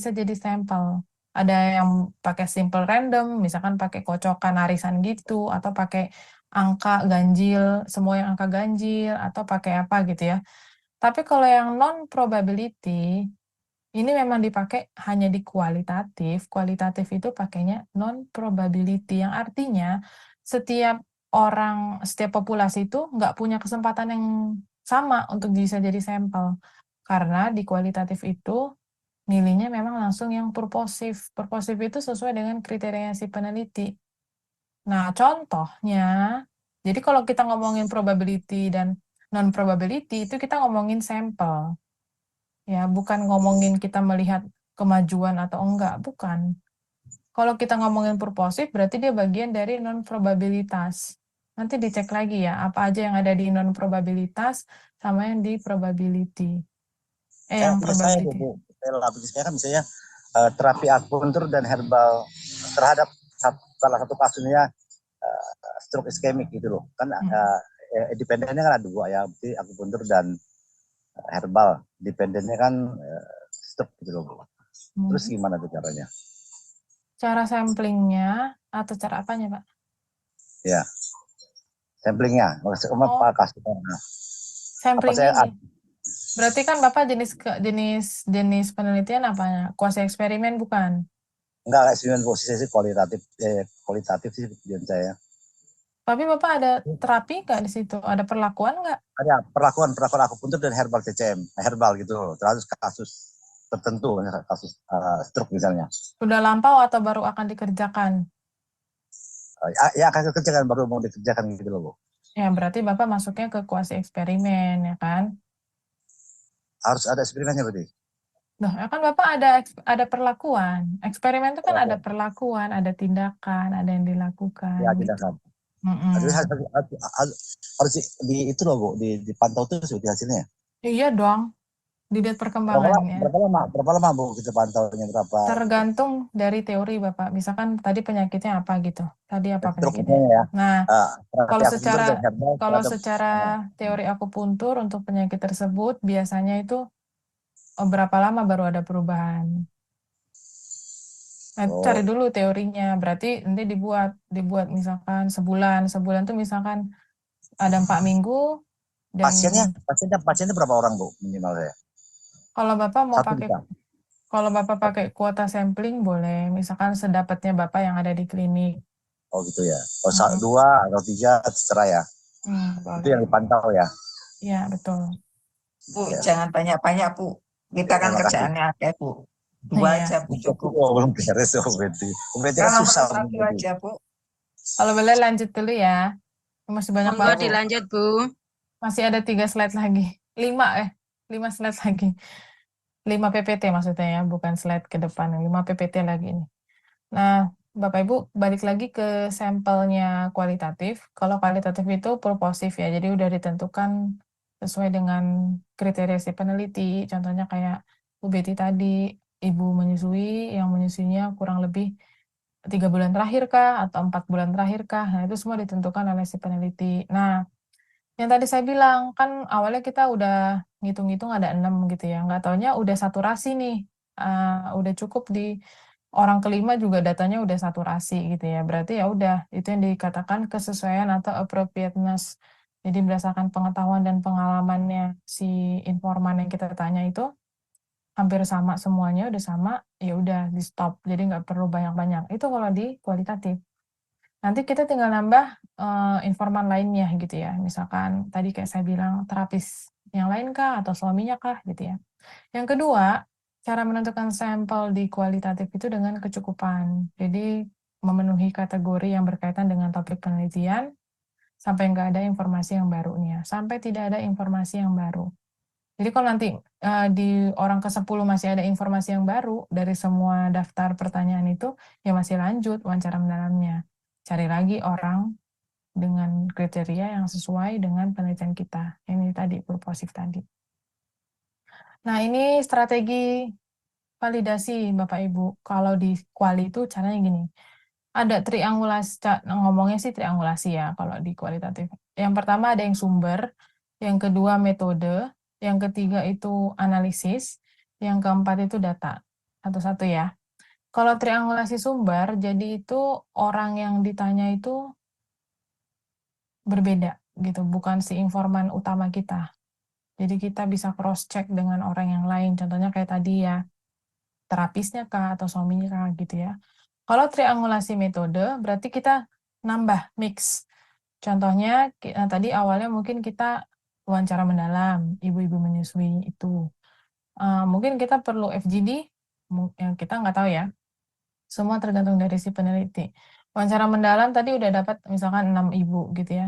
bisa jadi sampel. Ada yang pakai simple random, misalkan pakai kocokan arisan gitu, atau pakai angka ganjil, semua yang angka ganjil, atau pakai apa gitu ya. Tapi kalau yang non probability, ini memang dipakai hanya di kualitatif. Kualitatif itu pakainya non probability, yang artinya setiap orang, setiap populasi itu nggak punya kesempatan yang sama untuk bisa jadi sampel. Karena di kualitatif itu nilainya memang langsung yang purposif. Purposif itu sesuai dengan kriteria si peneliti. Nah, contohnya, jadi kalau kita ngomongin probability dan non probability itu kita ngomongin sampel. Ya, bukan ngomongin kita melihat kemajuan atau enggak, bukan. Kalau kita ngomongin purposif, berarti dia bagian dari non-probabilitas. Nanti dicek lagi ya, apa aja yang ada di non-probabilitas sama yang di probability. Saya Yang punya saya tuh probability. Bu, saya kan misalnya terapi akupuntur dan herbal terhadap salah satu kasusnya stroke iskemik gitu loh. Kan independennya kan ada dua ya, berarti akupuntur dan herbal. Independennya kan stroke gitu loh Bu. Terus gimana tuh caranya? Cara samplingnya atau cara apanya, Pak? Ya, samplingnya. Maksudnya Oh, kasusnya. Apa samplingnya saya gini. Berarti kan Bapak jenis penelitian apanya? Kuasi eksperimen bukan? enggak eksperimen posisi sih kualitatif sih tujuan saya. Tapi Bapak ada terapi nggak di situ? Ada perlakuan nggak? Ada perlakuan akupuntur dan herbal TCM, herbal gitu loh. Terus kasus tertentu, kasus stroke misalnya. Sudah lampau atau baru akan dikerjakan? Ya akan kerjakan baru mau dikerjakan gitu loh Bu. Ya, berarti Bapak masuknya ke kuasi eksperimen, ya kan? Harus ada eksperimennya berarti. Nah, ya kan Bapak ada perlakuan. Eksperimen itu kan ada perlakuan, ada tindakan, ada yang dilakukan, Ya gitu. tindakan. Harus itu loh Bu, dipantau terus di hasilnya. Iya dong, dilihat perkembangannya. Berapa lama Bu kita pantaunya berapa gitu? Tergantung dari teori Bapak. Misalkan tadi penyakitnya apa gitu. Tadi apa Stroke penyakitnya? misalnya ya. Nah, Terapi kalau akupuntur secara dan herbal kalau terhadap secara teori akupuntur untuk penyakit tersebut biasanya itu berapa lama baru ada perubahan. Nah, cari dulu teorinya. Berarti nanti dibuat misalkan sebulan. Sebulan tuh misalkan ada 4 minggu dan pasiennya berapa orang Bu minimal ya? kalau Bapak mau Satu pakai bisa. kalau Bapak pakai kuota sampling boleh. Misalkan sedapatnya Bapak yang ada di klinik. Oh gitu ya. Oh Mm-mm. dua atau tiga terserah ya. Itu yang Boleh. dipantau ya. Ya, betul. Bu, Ya. jangan banyak-banyak, Bu. Kita kan Terima kasih. kerjaannya akeh, Bu. Dua Iya. aja, Bu, cukup. Oh, belum beres oh berarti. Berarti kan Kalau susah. perlu satu aja, Bu. Kalau boleh lanjut dulu ya. Masih banyak Monggo banget. Bu. dilanjut, Bu. Masih ada 3 slide lagi. 5 slide lagi. 5 PPT maksudnya ya, bukan slide ke depan. 5 PPT lagi ini. Nah, Bapak Ibu, balik lagi ke sampelnya kualitatif. Kalau kualitatif itu purposif ya, jadi udah ditentukan sesuai dengan kriteria si peneliti. Contohnya kayak Bu Betty tadi, ibu menyusui, yang menyusuinya kurang lebih 3 bulan terakhir kah, atau 4 bulan terakhir kah. Nah, itu semua ditentukan oleh si peneliti. Nah, yang tadi saya bilang, kan awalnya kita udah ngitung-ngitung ada 6 gitu ya. Nggak taunya udah saturasi nih. Udah cukup di orang kelima juga datanya udah saturasi gitu ya. Berarti ya udah, itu yang dikatakan kesesuaian atau appropriateness. Jadi berdasarkan pengetahuan dan pengalamannya si informan yang kita tanya itu hampir sama semuanya, udah sama, ya udah di stop. Jadi nggak perlu banyak-banyak. Itu kalau di kualitatif. Nanti kita tinggal nambah informan lainnya gitu ya. Misalkan tadi kayak saya bilang terapis yang lain kah atau suaminya kah gitu ya. Yang kedua, cara menentukan sampel di kualitatif itu dengan kecukupan. Jadi memenuhi kategori yang berkaitan dengan topik penelitian sampai nggak ada informasi yang barunya. Sampai tidak ada informasi yang baru. Jadi kalau nanti di orang ke-10 masih ada informasi yang baru dari semua daftar pertanyaan itu, ya masih lanjut wawancara mendalamnya. Cari lagi orang dengan kriteria yang sesuai dengan penelitian kita. Ini tadi, purposif tadi. Nah, ini strategi validasi, Bapak Ibu. Kalau di kuali itu caranya gini. Ada triangulasi, ngomongnya sih triangulasi ya kalau di kualitatif. Yang pertama ada yang sumber, yang kedua metode, yang ketiga itu analisis, yang keempat itu data. satu-satu ya. Kalau triangulasi sumber, jadi itu orang yang ditanya itu berbeda gitu, bukan si informan utama kita. Jadi kita bisa cross check dengan orang yang lain. Contohnya kayak tadi ya, terapisnya kah atau suaminya kah gitu ya. Kalau triangulasi metode berarti kita nambah mix. Contohnya tadi awalnya mungkin kita wawancara mendalam, ibu-ibu menyusui itu. Mungkin kita perlu FGD, yang kita nggak tahu ya. Semua tergantung dari si peneliti. Wawancara mendalam tadi udah dapat misalkan 6 ibu gitu ya.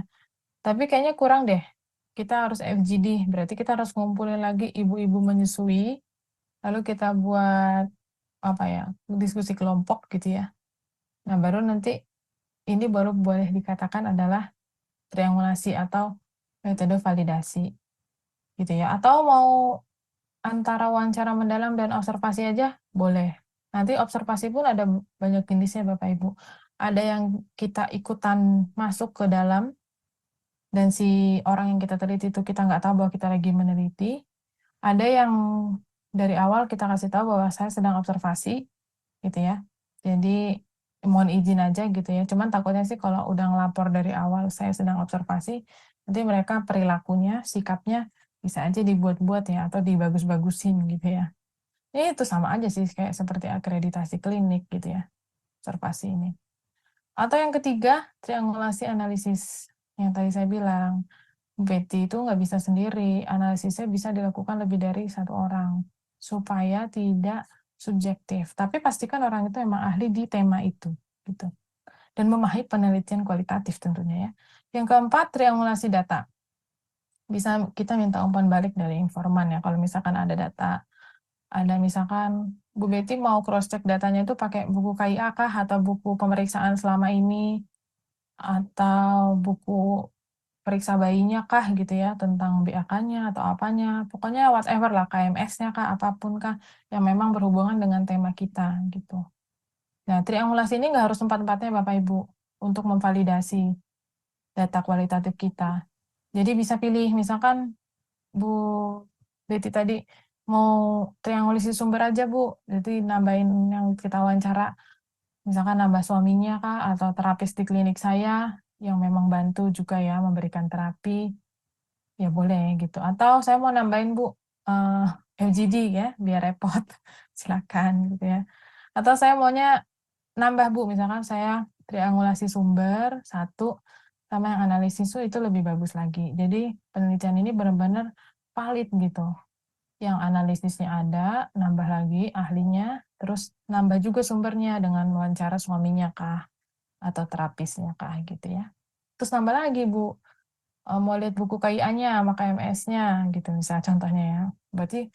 Tapi kayaknya kurang deh. Kita harus FGD, berarti kita harus ngumpulin lagi ibu-ibu menyusui, lalu kita buat apa ya, diskusi kelompok gitu ya. Nah, baru nanti ini baru boleh dikatakan adalah triangulasi atau metode validasi gitu ya. Atau mau antara wawancara mendalam dan observasi aja boleh. Nanti observasi pun ada banyak jenisnya Bapak Ibu. Ada yang kita ikutan masuk ke dalam dan si orang yang kita teliti itu kita nggak tahu bahwa kita lagi meneliti. Ada yang dari awal kita kasih tahu bahwa saya sedang observasi gitu ya. Jadi mohon izin aja gitu ya. Cuman takutnya sih kalau udah ngelapor dari awal saya sedang observasi, nanti mereka perilakunya, sikapnya bisa aja dibuat-buat ya atau dibagus-bagusin gitu ya. Ini itu sama aja sih kayak seperti akreditasi klinik gitu ya, observasi ini. Atau yang ketiga, triangulasi analisis yang tadi saya bilang. Betty itu nggak bisa sendiri, analisisnya bisa dilakukan lebih dari satu orang, supaya tidak subjektif. Tapi pastikan orang itu memang ahli di tema itu, gitu. Dan memahami penelitian kualitatif tentunya ya. Yang keempat, triangulasi data. Bisa kita minta umpan balik dari informan ya, kalau misalkan ada data. Ada misalkan, Bu Betty mau cross-check datanya itu pakai buku KIA kah, atau buku pemeriksaan selama ini, atau buku periksa bayinya kah gitu ya, tentang BAK-nya atau apanya, pokoknya whatever lah, KMS-nya kah, apapun kah, yang memang berhubungan dengan tema kita gitu. Nah, triangulasi ini nggak harus tempat-tempatnya Bapak Ibu untuk memvalidasi data kualitatif kita. Jadi bisa pilih, misalkan Bu Betty tadi mau triangulasi sumber aja Bu, jadi nambahin yang kita wawancara, misalkan nambah suaminya kah, atau terapis di klinik saya, yang memang bantu juga ya memberikan terapi, ya boleh gitu. Atau saya mau nambahin Bu eh, LGD ya, biar repot, silakan gitu ya. Atau saya maunya nambah Bu, misalkan saya triangulasi sumber satu sama yang analisis itu lebih bagus lagi. Jadi penelitian ini benar-benar valid gitu. Yang analisisnya ada, nambah lagi ahlinya, terus nambah juga sumbernya dengan wawancara suaminya kah atau terapisnya kah gitu ya. Terus nambah lagi Bu, mau lihat buku KIA-nya sama KMS-nya gitu misalnya contohnya ya. Berarti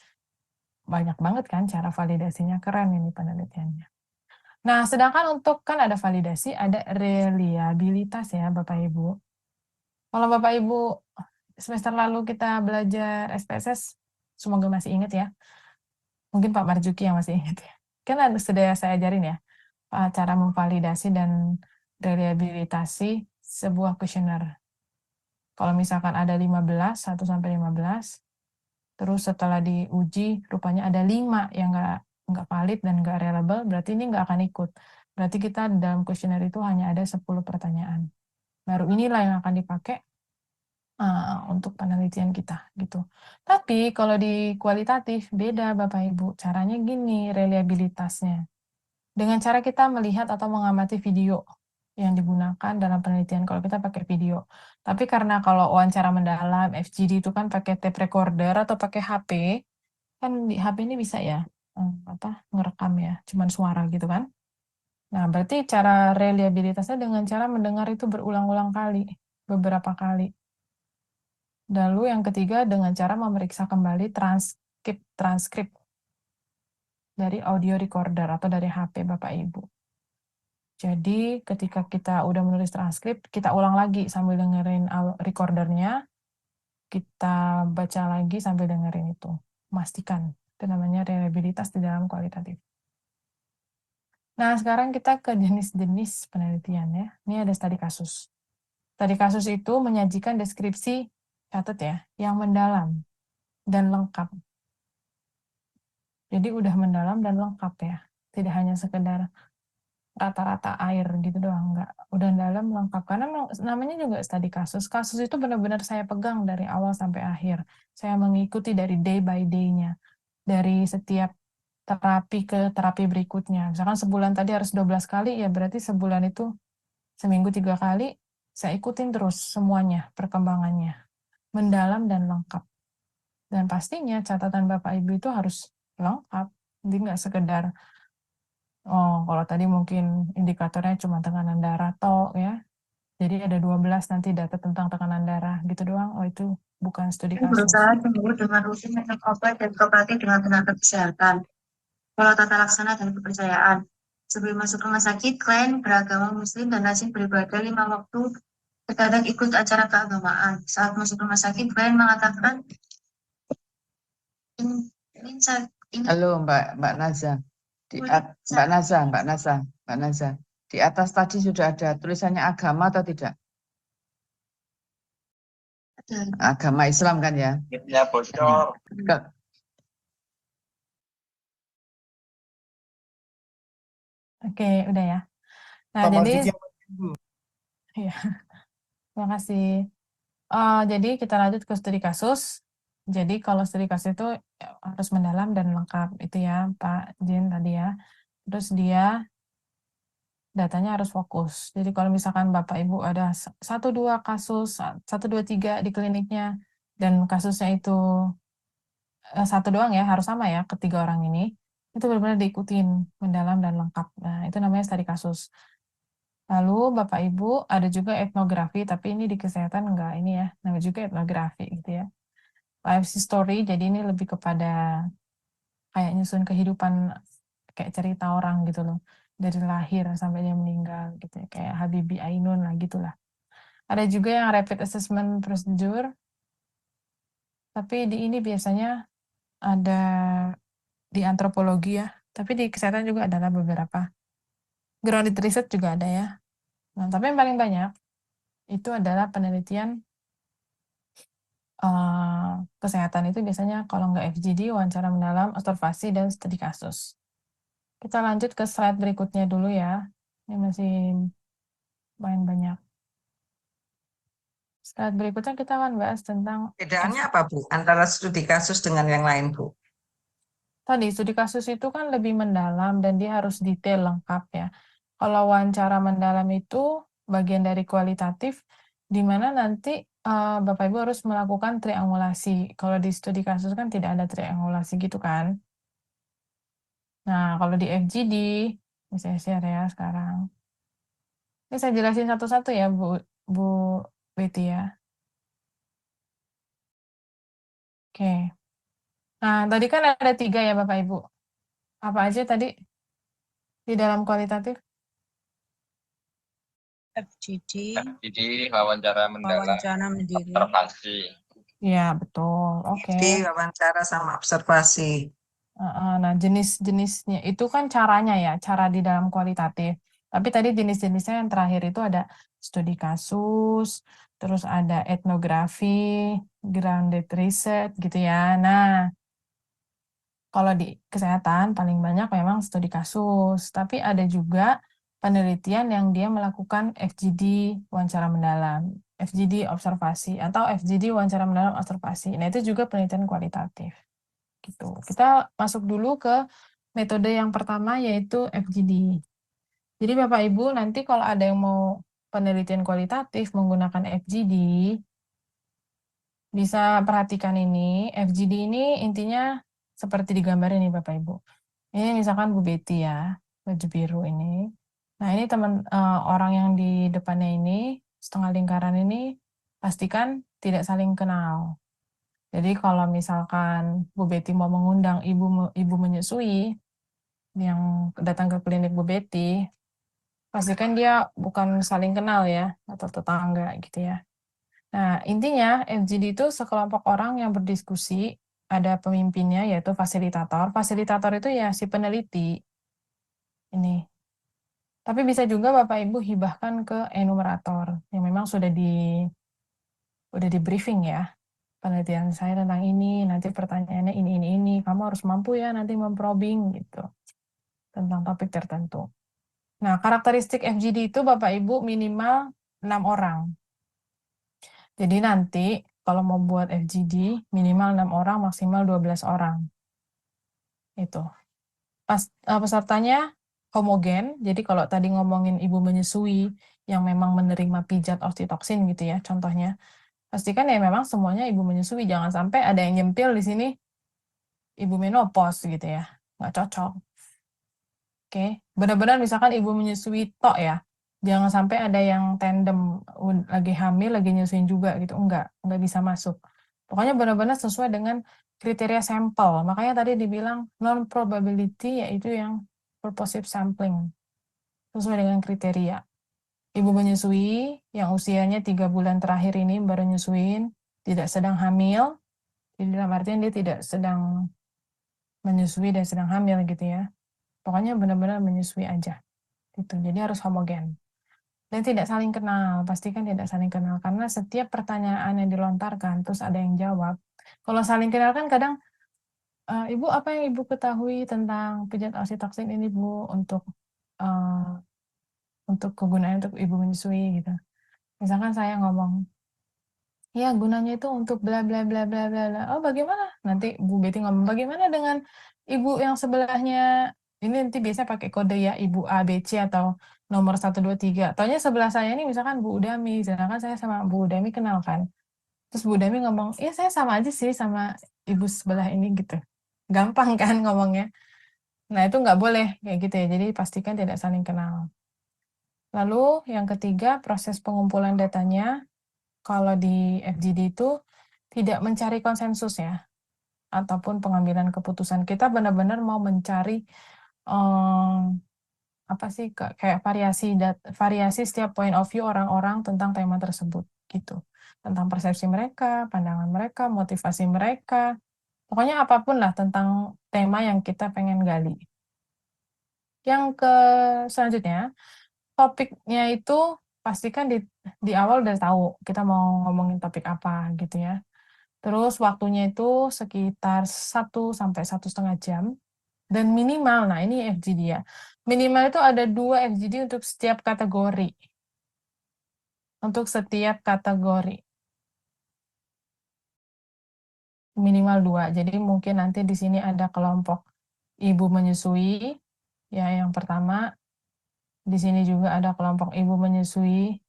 banyak banget kan cara validasinya, keren ini penelitiannya. Nah, sedangkan untuk kan ada validasi, ada reliabilitas ya Bapak Ibu. Kalau Bapak Ibu semester lalu kita belajar SPSS, semoga masih ingat ya. Mungkin Pak Marjuki yang masih ingat ya. Kan sudah saya ajarin ya, cara memvalidasi dan reliabilitasi sebuah kuesioner. Kalau misalkan ada 15, 1 sampai 15, terus setelah diuji rupanya ada 5 yang nggak valid dan nggak reliable, berarti ini nggak akan ikut. Berarti kita dalam kuesioner itu hanya ada 10 pertanyaan. Baru inilah yang akan dipakai untuk penelitian kita gitu. Tapi kalau di kualitatif beda Bapak Ibu. Caranya gini reliabilitasnya. Dengan cara kita melihat atau mengamati video yang digunakan dalam penelitian kalau kita pakai video. Tapi karena kalau wawancara mendalam FGD itu kan pakai tape recorder atau pakai HP, kan di HP ini bisa ya ngerekam ya, cuman suara gitu kan. Nah, berarti cara reliabilitasnya dengan cara mendengar itu berulang-ulang kali, beberapa kali. Lalu yang ketiga dengan cara memeriksa kembali transkrip dari audio recorder atau dari HP Bapak Ibu. Jadi ketika kita udah menulis transkrip, kita ulang lagi sambil dengerin recordernya, kita baca lagi sambil dengerin itu. Pastikan. Itu namanya reliabilitas di dalam kualitatif. Nah, sekarang kita ke jenis-jenis penelitian ya. Ini ada studi kasus. Studi kasus itu menyajikan deskripsi, catat ya, yang mendalam dan lengkap Jadi udah mendalam dan lengkap ya. Tidak hanya sekedar rata-rata air gitu doang, enggak. Udah dalam lengkap. Karena namanya juga studi kasus. Kasus itu benar-benar saya pegang dari awal sampai akhir. Saya mengikuti dari day by day-nya. Dari setiap terapi ke terapi berikutnya. Misalkan sebulan tadi harus 12 kali, ya berarti sebulan itu seminggu 3 kali, saya ikutin terus semuanya, perkembangannya. Mendalam dan lengkap. Dan pastinya catatan Bapak Ibu itu harus lengkap. Jadi nggak sekedar, oh kalau tadi mungkin indikatornya cuma tekanan darah toh ya. Jadi ada 12 nanti data tentang tekanan darah gitu doang. Oh itu bukan studi kasus. Berusaha sembuh dengan rutin minum obat dan beroperasi dengan tenaga kesehatan, pola tata laksana dan kepercayaan. Sebelum masuk rumah sakit, klien beragama Muslim dan rajin beribadah 5 waktu, terkadang ikut acara keagamaan. Saat masuk rumah sakit, klien mengatakan, ingin Halo Mbak Naza. Mbak Naza. Di atas tadi sudah ada tulisannya agama atau tidak? Agama Islam kan ya? Ya bocor. Oke, udah ya. Nah, Pak jadi Marzuki, ya, terima kasih. Jadi kita lanjut ke studi kasus. Jadi kalau studi kasus itu harus mendalam dan lengkap itu ya Pak Jin tadi ya. Terus dia datanya harus fokus. Jadi kalau misalkan Bapak Ibu ada 1 2 kasus, 1 2 3 di kliniknya dan kasusnya itu 1 doang ya, harus sama ya ketiga orang ini. Itu benar-benar diikutin mendalam dan lengkap. Nah, itu namanya studi kasus. Lalu Bapak Ibu ada juga etnografi, tapi ini di kesehatan enggak ini ya, namanya juga etnografi gitu ya. Life story, jadi ini lebih kepada kayak nyusun kehidupan, kayak cerita orang gitu loh. Dari lahir sampai dia meninggal gitu ya, kayak Habibie Ainun lah gitulah. Ada juga yang rapid assessment procedure, tapi di ini biasanya ada di antropologi ya, tapi di kesehatan juga adalah beberapa. Grounded research juga ada ya. Nah, tapi yang paling banyak itu adalah penelitian kesehatan itu biasanya kalau nggak FGD, wawancara mendalam, observasi, dan studi kasus. Kita lanjut ke slide berikutnya dulu ya. Ini masih main banyak. Slide berikutnya kita akan bahas tentang Bedaannya apa Bu? Antara studi kasus dengan yang lain Bu? tadi studi kasus itu kan lebih mendalam dan dia harus detail lengkap ya. Kalau wawancara mendalam itu bagian dari kualitatif, di mana nanti Bapak Ibu harus melakukan triangulasi. Kalau di studi kasus kan tidak ada triangulasi gitu kan. Nah, kalau di FGD, ini saya share ya sekarang. Ini saya jelasin satu-satu ya, Bu Betty ya. Oke. Nah, tadi kan ada 3 ya Bapak Ibu. Apa aja tadi di dalam kualitatif? FGD, Jadi wawancara mendalam, wawancara mandiri. observasi. Ya, betul. Oke. Jadi wawancara sama observasi. Nah, jenis-jenisnya itu kan caranya ya, cara di dalam kualitatif. Tapi tadi jenis-jenisnya yang terakhir itu ada studi kasus, terus ada etnografi, grounded research gitu ya. Nah, kalau di kesehatan paling banyak memang studi kasus, tapi ada juga penelitian yang dia melakukan FGD wawancara mendalam, FGD observasi atau FGD wawancara mendalam observasi. Nah, itu juga penelitian kualitatif. Gitu. Kita masuk dulu ke metode yang pertama yaitu FGD. Jadi Bapak Ibu nanti kalau ada yang mau penelitian kualitatif menggunakan FGD, bisa perhatikan ini. FGD ini intinya seperti di gambar ini Bapak Ibu. Ini misalkan Bu Betty ya, baju biru ini. Nah ini teman orang yang di depannya ini, setengah lingkaran ini, pastikan tidak saling kenal. Jadi kalau misalkan Bu Betty mau mengundang ibu menyusui yang datang ke klinik Bu Betty, pastikan dia bukan saling kenal ya atau tetangga gitu ya. Nah, intinya FGD itu sekelompok orang yang berdiskusi, ada pemimpinnya yaitu fasilitator. Fasilitator itu ya si peneliti. Ini. Tapi bisa juga Bapak Ibu hibahkan ke enumerator yang memang udah di briefing ya. penelitian saya tentang ini, nanti pertanyaannya ini, kamu harus mampu ya nanti memprobing gitu tentang topik tertentu. Nah, karakteristik FGD itu Bapak Ibu minimal 6 orang. Jadi nanti kalau mau buat FGD minimal 6 orang, maksimal 12 orang. Itu. Pesertanya homogen, jadi kalau tadi ngomongin ibu menyusui yang memang menerima pijat oksitoksin gitu ya, contohnya, pastikan ya memang semuanya ibu menyusui, jangan sampai ada yang nyempil di sini ibu menopause gitu ya, nggak cocok. Oke, benar-benar misalkan ibu menyusui tok ya, jangan sampai ada yang tandem lagi hamil, lagi nyusuin juga gitu, enggak bisa masuk. Pokoknya benar-benar sesuai dengan kriteria sampel. Makanya tadi dibilang non probability yaitu yang purposive sampling sesuai dengan kriteria. Ibu menyusui yang usianya 3 bulan terakhir ini baru nyusuin, tidak sedang hamil, jadi dalam artian dia tidak sedang menyusui dan sedang hamil gitu ya. Pokoknya benar-benar menyusui aja. Gitu. Jadi harus homogen. Dan tidak saling kenal, pastikan tidak saling kenal karena setiap pertanyaan yang dilontarkan terus ada yang jawab. Kalau saling kenal kan kadang Ibu apa yang Ibu ketahui tentang pijat oksitoksin ini Bu untuk kegunaan untuk Ibu menyusui gitu. Misalkan saya ngomong, ya gunanya itu untuk bla bla bla bla bla bla. Oh bagaimana? Nanti Bu Betty ngomong bagaimana dengan Ibu yang sebelahnya? Ini nanti biasa pakai kode ya Ibu A B C atau nomor 123. Taunya sebelah saya ini misalkan Bu Udami, sedangkan saya sama Bu Udami kenal kan. Terus Bu Udami ngomong, iya saya sama aja sih sama Ibu sebelah ini gitu. Gampang kan ngomongnya. Nah, itu nggak boleh kayak gitu ya. Jadi pastikan tidak saling kenal. Lalu yang ketiga, proses pengumpulan datanya. Kalau di FGD itu tidak mencari konsensus ya, ataupun pengambilan keputusan. Kita benar-benar mau mencari apa sih kayak variasi setiap point of view orang-orang tentang tema tersebut gitu. Tentang persepsi mereka, pandangan mereka, motivasi mereka. Pokoknya apapun lah tentang tema yang kita pengen gali. Yang selanjutnya, topiknya itu pastikan di awal udah tahu kita mau ngomongin topik apa gitu ya. Terus waktunya itu sekitar 1 sampai 1,5 jam. Dan minimal, nah ini FGD ya. Minimal itu ada 2 FGD untuk setiap kategori. Untuk setiap kategori. Minimal 2. Jadi mungkin nanti di sini ada kelompok ibu menyusui. Ya, yang pertama. Di sini juga ada kelompok ibu menyusui.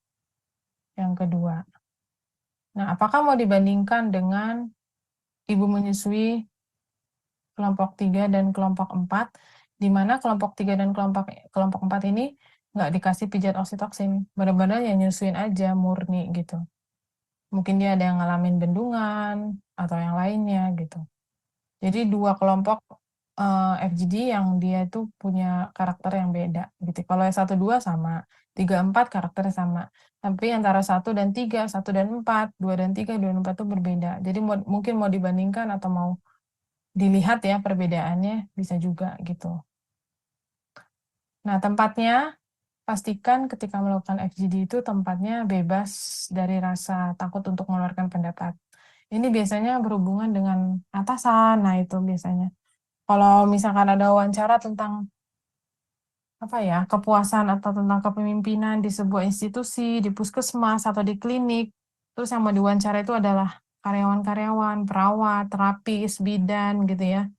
Yang kedua. Nah, apakah mau dibandingkan dengan ibu menyusui kelompok 3 dan kelompok 4, di mana kelompok 3 dan kelompok 4 ini nggak dikasih pijat oksitoksin, benar-benar yang nyusuin aja murni gitu. Mungkin dia ada yang ngalamin bendungan atau yang lainnya gitu. Jadi 2 kelompok FGD yang dia itu punya karakter yang beda gitu. Kalau yang 1 2 sama, 3 4 karakternya sama. Tapi antara 1 dan 3, 1 dan 4, 2 dan 3, 2 dan 4 itu berbeda. Jadi mungkin mau dibandingkan atau mau dilihat ya perbedaannya bisa juga gitu. Nah, tempatnya pastikan ketika melakukan FGD itu tempatnya bebas dari rasa takut untuk mengeluarkan pendapat. Ini biasanya berhubungan dengan atasan, nah itu biasanya. Kalau misalkan ada wawancara tentang apa ya, kepuasan atau tentang kepemimpinan di sebuah institusi, di puskesmas atau di klinik, terus yang mau diwawancara itu adalah karyawan-karyawan, perawat, terapis, bidan gitu ya.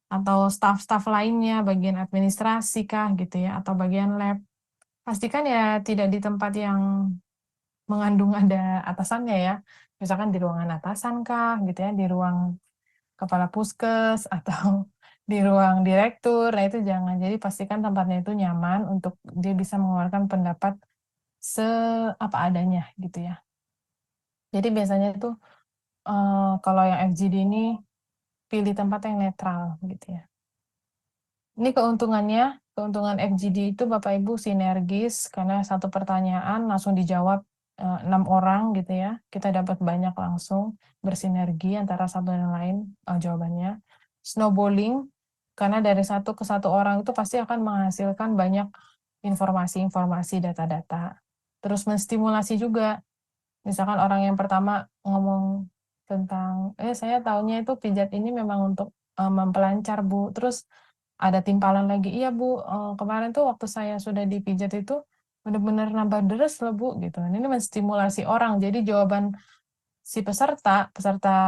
Atau staf-staf lainnya, bagian administrasi kah gitu ya, atau bagian lab. Pastikan ya tidak di tempat yang mengandung ada atasannya ya. Misalkan di ruangan atasan kah gitu ya, di ruang kepala puskes atau di ruang direktur. Nah, itu jangan. Jadi pastikan tempatnya itu nyaman untuk dia bisa mengeluarkan pendapat apa adanya gitu ya. Jadi biasanya itu kalau yang FGD ini pilih tempat yang netral gitu ya. Ini keuntungan FGD itu Bapak Ibu sinergis karena satu pertanyaan langsung dijawab 6 orang gitu ya. Kita dapat banyak langsung bersinergi antara satu dan lain jawabannya. Snowballing karena dari satu ke satu orang itu pasti akan menghasilkan banyak informasi-informasi, data-data. Terus menstimulasi juga. Misalkan orang yang pertama ngomong tentang saya taunya itu pijat ini memang untuk mempelancar Bu. Terus ada timpalan lagi, iya Bu, kemarin tuh waktu saya sudah dipijat itu benar-benar nambah deres loh Bu gitu. Ini menstimulasi orang. Jadi jawaban si peserta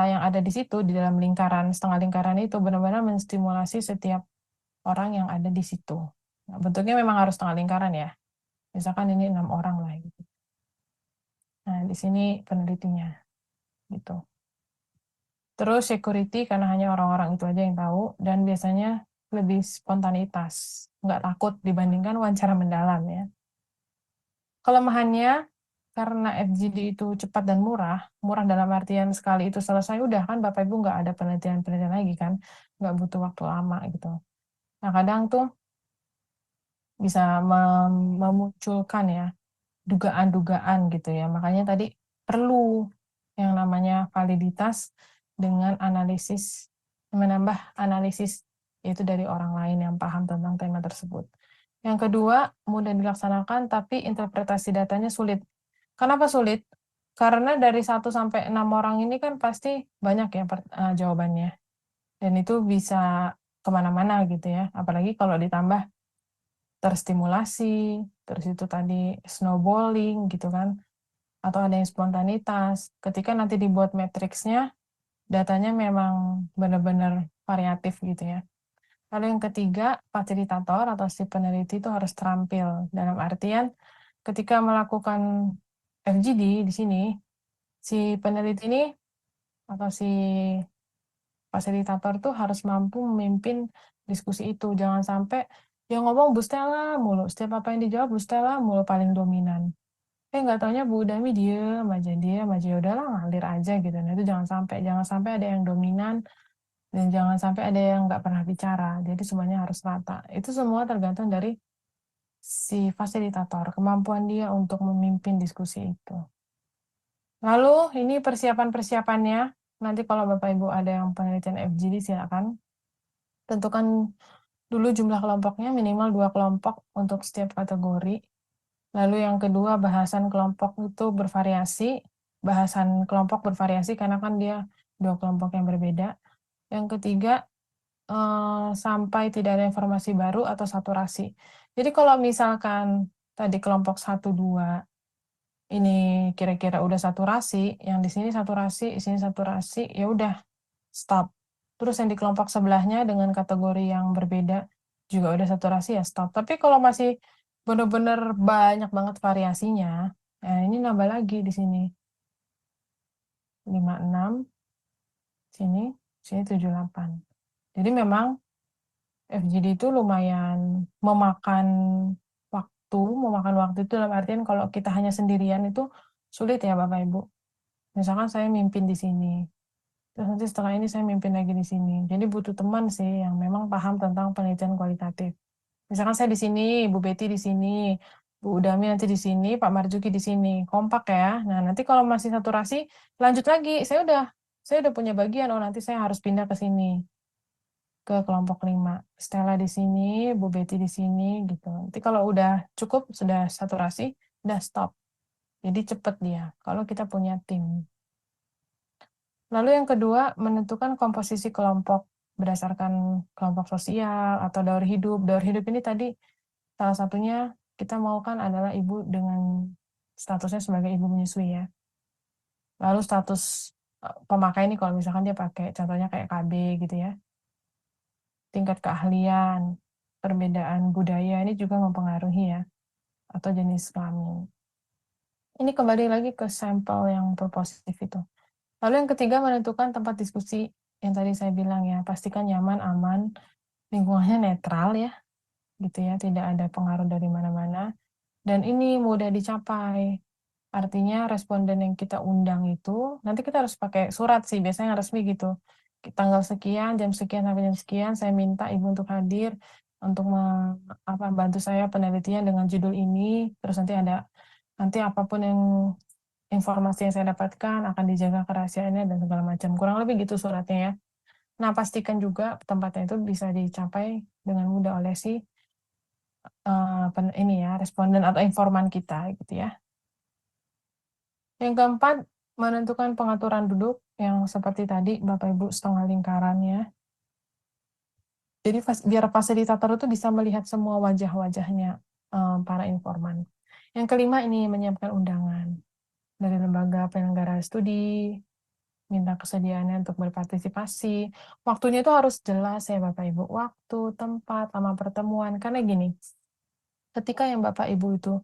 yang ada di situ di dalam lingkaran, setengah lingkaran itu benar-benar menstimulasi setiap orang yang ada di situ. Nah, bentuknya memang harus setengah lingkaran ya. Misalkan ini 6 orang lah gitu. Nah, di sini penelitinya gitu. Terus security karena hanya orang-orang itu aja yang tahu dan biasanya lebih spontanitas, nggak takut dibandingkan wawancara mendalam ya. Kelemahannya karena FGD itu cepat dan murah dalam artian sekali itu selesai udah kan Bapak Ibu nggak ada penelitian lagi kan, nggak butuh waktu lama gitu. Nah kadang tuh bisa memunculkan ya dugaan-dugaan gitu ya, makanya tadi perlu yang namanya validitas dengan analisis, menambah analisis yaitu dari orang lain yang paham tentang tema tersebut. Yang kedua, mudah dilaksanakan tapi interpretasi datanya sulit. Kenapa sulit? Karena dari 1 sampai 6 orang ini kan pasti banyak ya jawabannya. Dan itu bisa kemana-mana gitu ya. Apalagi kalau ditambah terstimulasi, terus itu tadi snowballing gitu kan. Atau ada yang spontanitas. Ketika nanti dibuat matriksnya, datanya memang benar-benar variatif gitu ya. Lalu yang ketiga, fasilitator atau si peneliti itu harus terampil. Dalam artian, ketika melakukan FGD di sini, si peneliti ini atau si fasilitator tuh harus mampu memimpin diskusi itu. Jangan sampai yang ngomong Bu Stella mulu, setiap apa yang dijawab Bu Stella mulu paling dominan. Nggak taunya Bu Udami diem aja, ya udahlah ngalir aja gitu. Nah itu jangan sampai ada yang dominan dan jangan sampai ada yang nggak pernah bicara. Jadi semuanya harus rata. Itu semua tergantung dari si fasilitator, kemampuan dia untuk memimpin diskusi itu. Lalu ini persiapan-persiapannya. Nanti kalau Bapak Ibu ada yang penelitian FGD silakan tentukan dulu jumlah kelompoknya minimal 2 kelompok untuk setiap kategori. Lalu yang kedua bahasan kelompok itu bervariasi. Bahasan kelompok bervariasi karena kan dia 2 kelompok yang berbeda. Yang ketiga sampai tidak ada informasi baru atau saturasi. Jadi kalau misalkan tadi kelompok 1, 2 ini kira-kira udah saturasi, yang di sini saturasi, di sini saturasi, ya udah stop. Terus yang di kelompok sebelahnya dengan kategori yang berbeda juga udah saturasi ya stop. Tapi kalau masih benar-benar banyak banget variasinya, ini nambah lagi di sini. 5, 6, sini 7, 8. Jadi memang FGD itu lumayan memakan waktu itu dalam artian kalau kita hanya sendirian itu sulit ya Bapak Ibu. Misalkan saya mimpin di sini, terus nanti setelah ini saya mimpin lagi di sini. Jadi butuh teman sih yang memang paham tentang penelitian kualitatif. Misalkan saya di sini, Bu Betty di sini, Bu Udami nanti di sini, Pak Marjuki di sini, kompak ya. Nah nanti kalau masih saturasi, lanjut lagi. Saya udah punya bagian. Oh nanti saya harus pindah ke sini, ke kelompok 5. Stella di sini, Bu Betty di sini gitu. Nanti kalau udah cukup, sudah saturasi, udah stop. Jadi cepet dia kalau kita punya tim. Lalu yang kedua, menentukan komposisi kelompok berdasarkan kelompok sosial atau daur hidup. Daur hidup ini tadi salah satunya kita mau kan adalah ibu dengan statusnya sebagai ibu menyusui ya. Lalu status pemakai ini kalau misalkan dia pakai contohnya kayak KB gitu ya. Tingkat keahlian, perbedaan budaya ini juga mempengaruhi ya, atau jenis kelamin. Ini kembali lagi ke sampel yang propositif itu. Lalu yang ketiga menentukan tempat diskusi yang tadi saya bilang ya, pastikan nyaman, aman, lingkungannya netral ya, gitu ya, tidak ada pengaruh dari mana-mana, dan ini mudah dicapai. Artinya responden yang kita undang itu, nanti kita harus pakai surat sih, biasanya yang resmi gitu. Tanggal sekian, jam sekian sampai jam sekian, saya minta Ibu untuk hadir, untuk membantu saya penelitian dengan judul ini, terus nanti apapun yang informasi yang saya dapatkan akan dijaga kerahasiaannya dan segala macam. Kurang lebih gitu suratnya ya. Nah, pastikan juga tempatnya itu bisa dicapai dengan mudah oleh si responden atau informan kita gitu ya. Yang keempat, menentukan pengaturan duduk yang seperti tadi Bapak Ibu setengah lingkarannya. Jadi biar fasilitator itu bisa melihat semua wajah-wajahnya para informan. Yang kelima ini menyiapkan undangan dari lembaga penyelenggara studi, minta kesediaannya untuk berpartisipasi. Waktunya itu harus jelas ya Bapak Ibu, waktu, tempat, lama pertemuan. Karena gini, ketika yang Bapak Ibu itu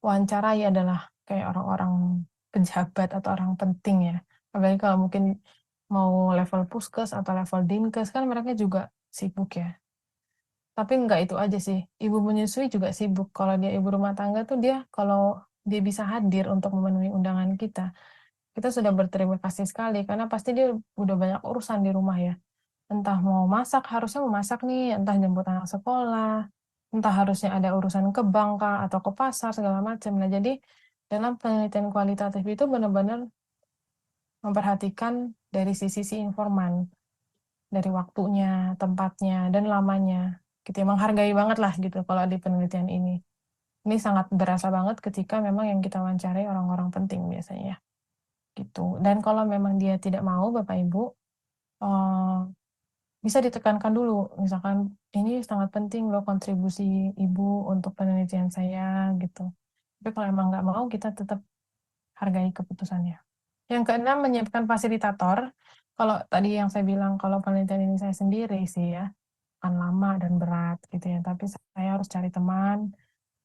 wawancarai adalah kayak orang-orang pejabat atau orang penting ya. Apalagi kalau mungkin mau level puskes atau level dinkes kan mereka juga sibuk ya. Tapi enggak itu aja sih. Ibu menyusui juga sibuk. Kalau dia ibu rumah tangga tuh dia kalau dia bisa hadir untuk memenuhi undangan kita sudah berterima kasih sekali karena pasti dia udah banyak urusan di rumah ya. Entah mau masak, harusnya mau masak nih, entah jemput anak sekolah, entah harusnya ada urusan ke bank kah, atau ke pasar segala macam. Nah, jadi dalam penelitian kualitatif itu benar-benar memperhatikan dari sisi informan, dari waktunya, tempatnya, dan lamanya. Gitu ya, menghargai banget lah gitu kalau di penelitian ini. Ini sangat berasa banget ketika memang yang kita wawancarai orang-orang penting biasanya ya. Gitu. Dan kalau memang dia tidak mau, Bapak Ibu, bisa ditekankan dulu, misalkan ini sangat penting loh kontribusi ibu untuk penelitian saya gitu. Tapi kalau emang nggak mau, kita tetap hargai keputusannya. Yang keenam, menyiapkan fasilitator. Kalau tadi yang saya bilang, kalau penelitian ini saya sendiri sih ya, akan lama dan berat gitu ya. Tapi saya harus cari teman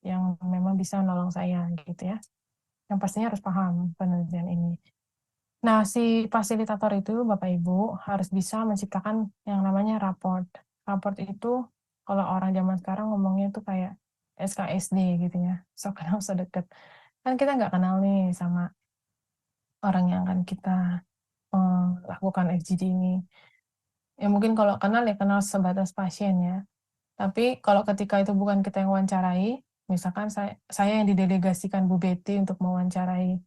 yang memang bisa nolong saya gitu ya. Yang pastinya harus paham penelitian ini. Nah, si fasilitator itu, Bapak Ibu, harus bisa menciptakan yang namanya raport. Raport itu, kalau orang zaman sekarang ngomongnya tuh kayak SKSD gitu ya, so kenal so deket. Kan kita nggak kenal nih sama orang yang akan kita lakukan FGD ini. Ya mungkin kalau kenal ya kenal sebatas pasien ya. Tapi kalau ketika itu bukan kita yang wawancarai, misalkan saya yang didelegasikan Bu Betty untuk mewawancarai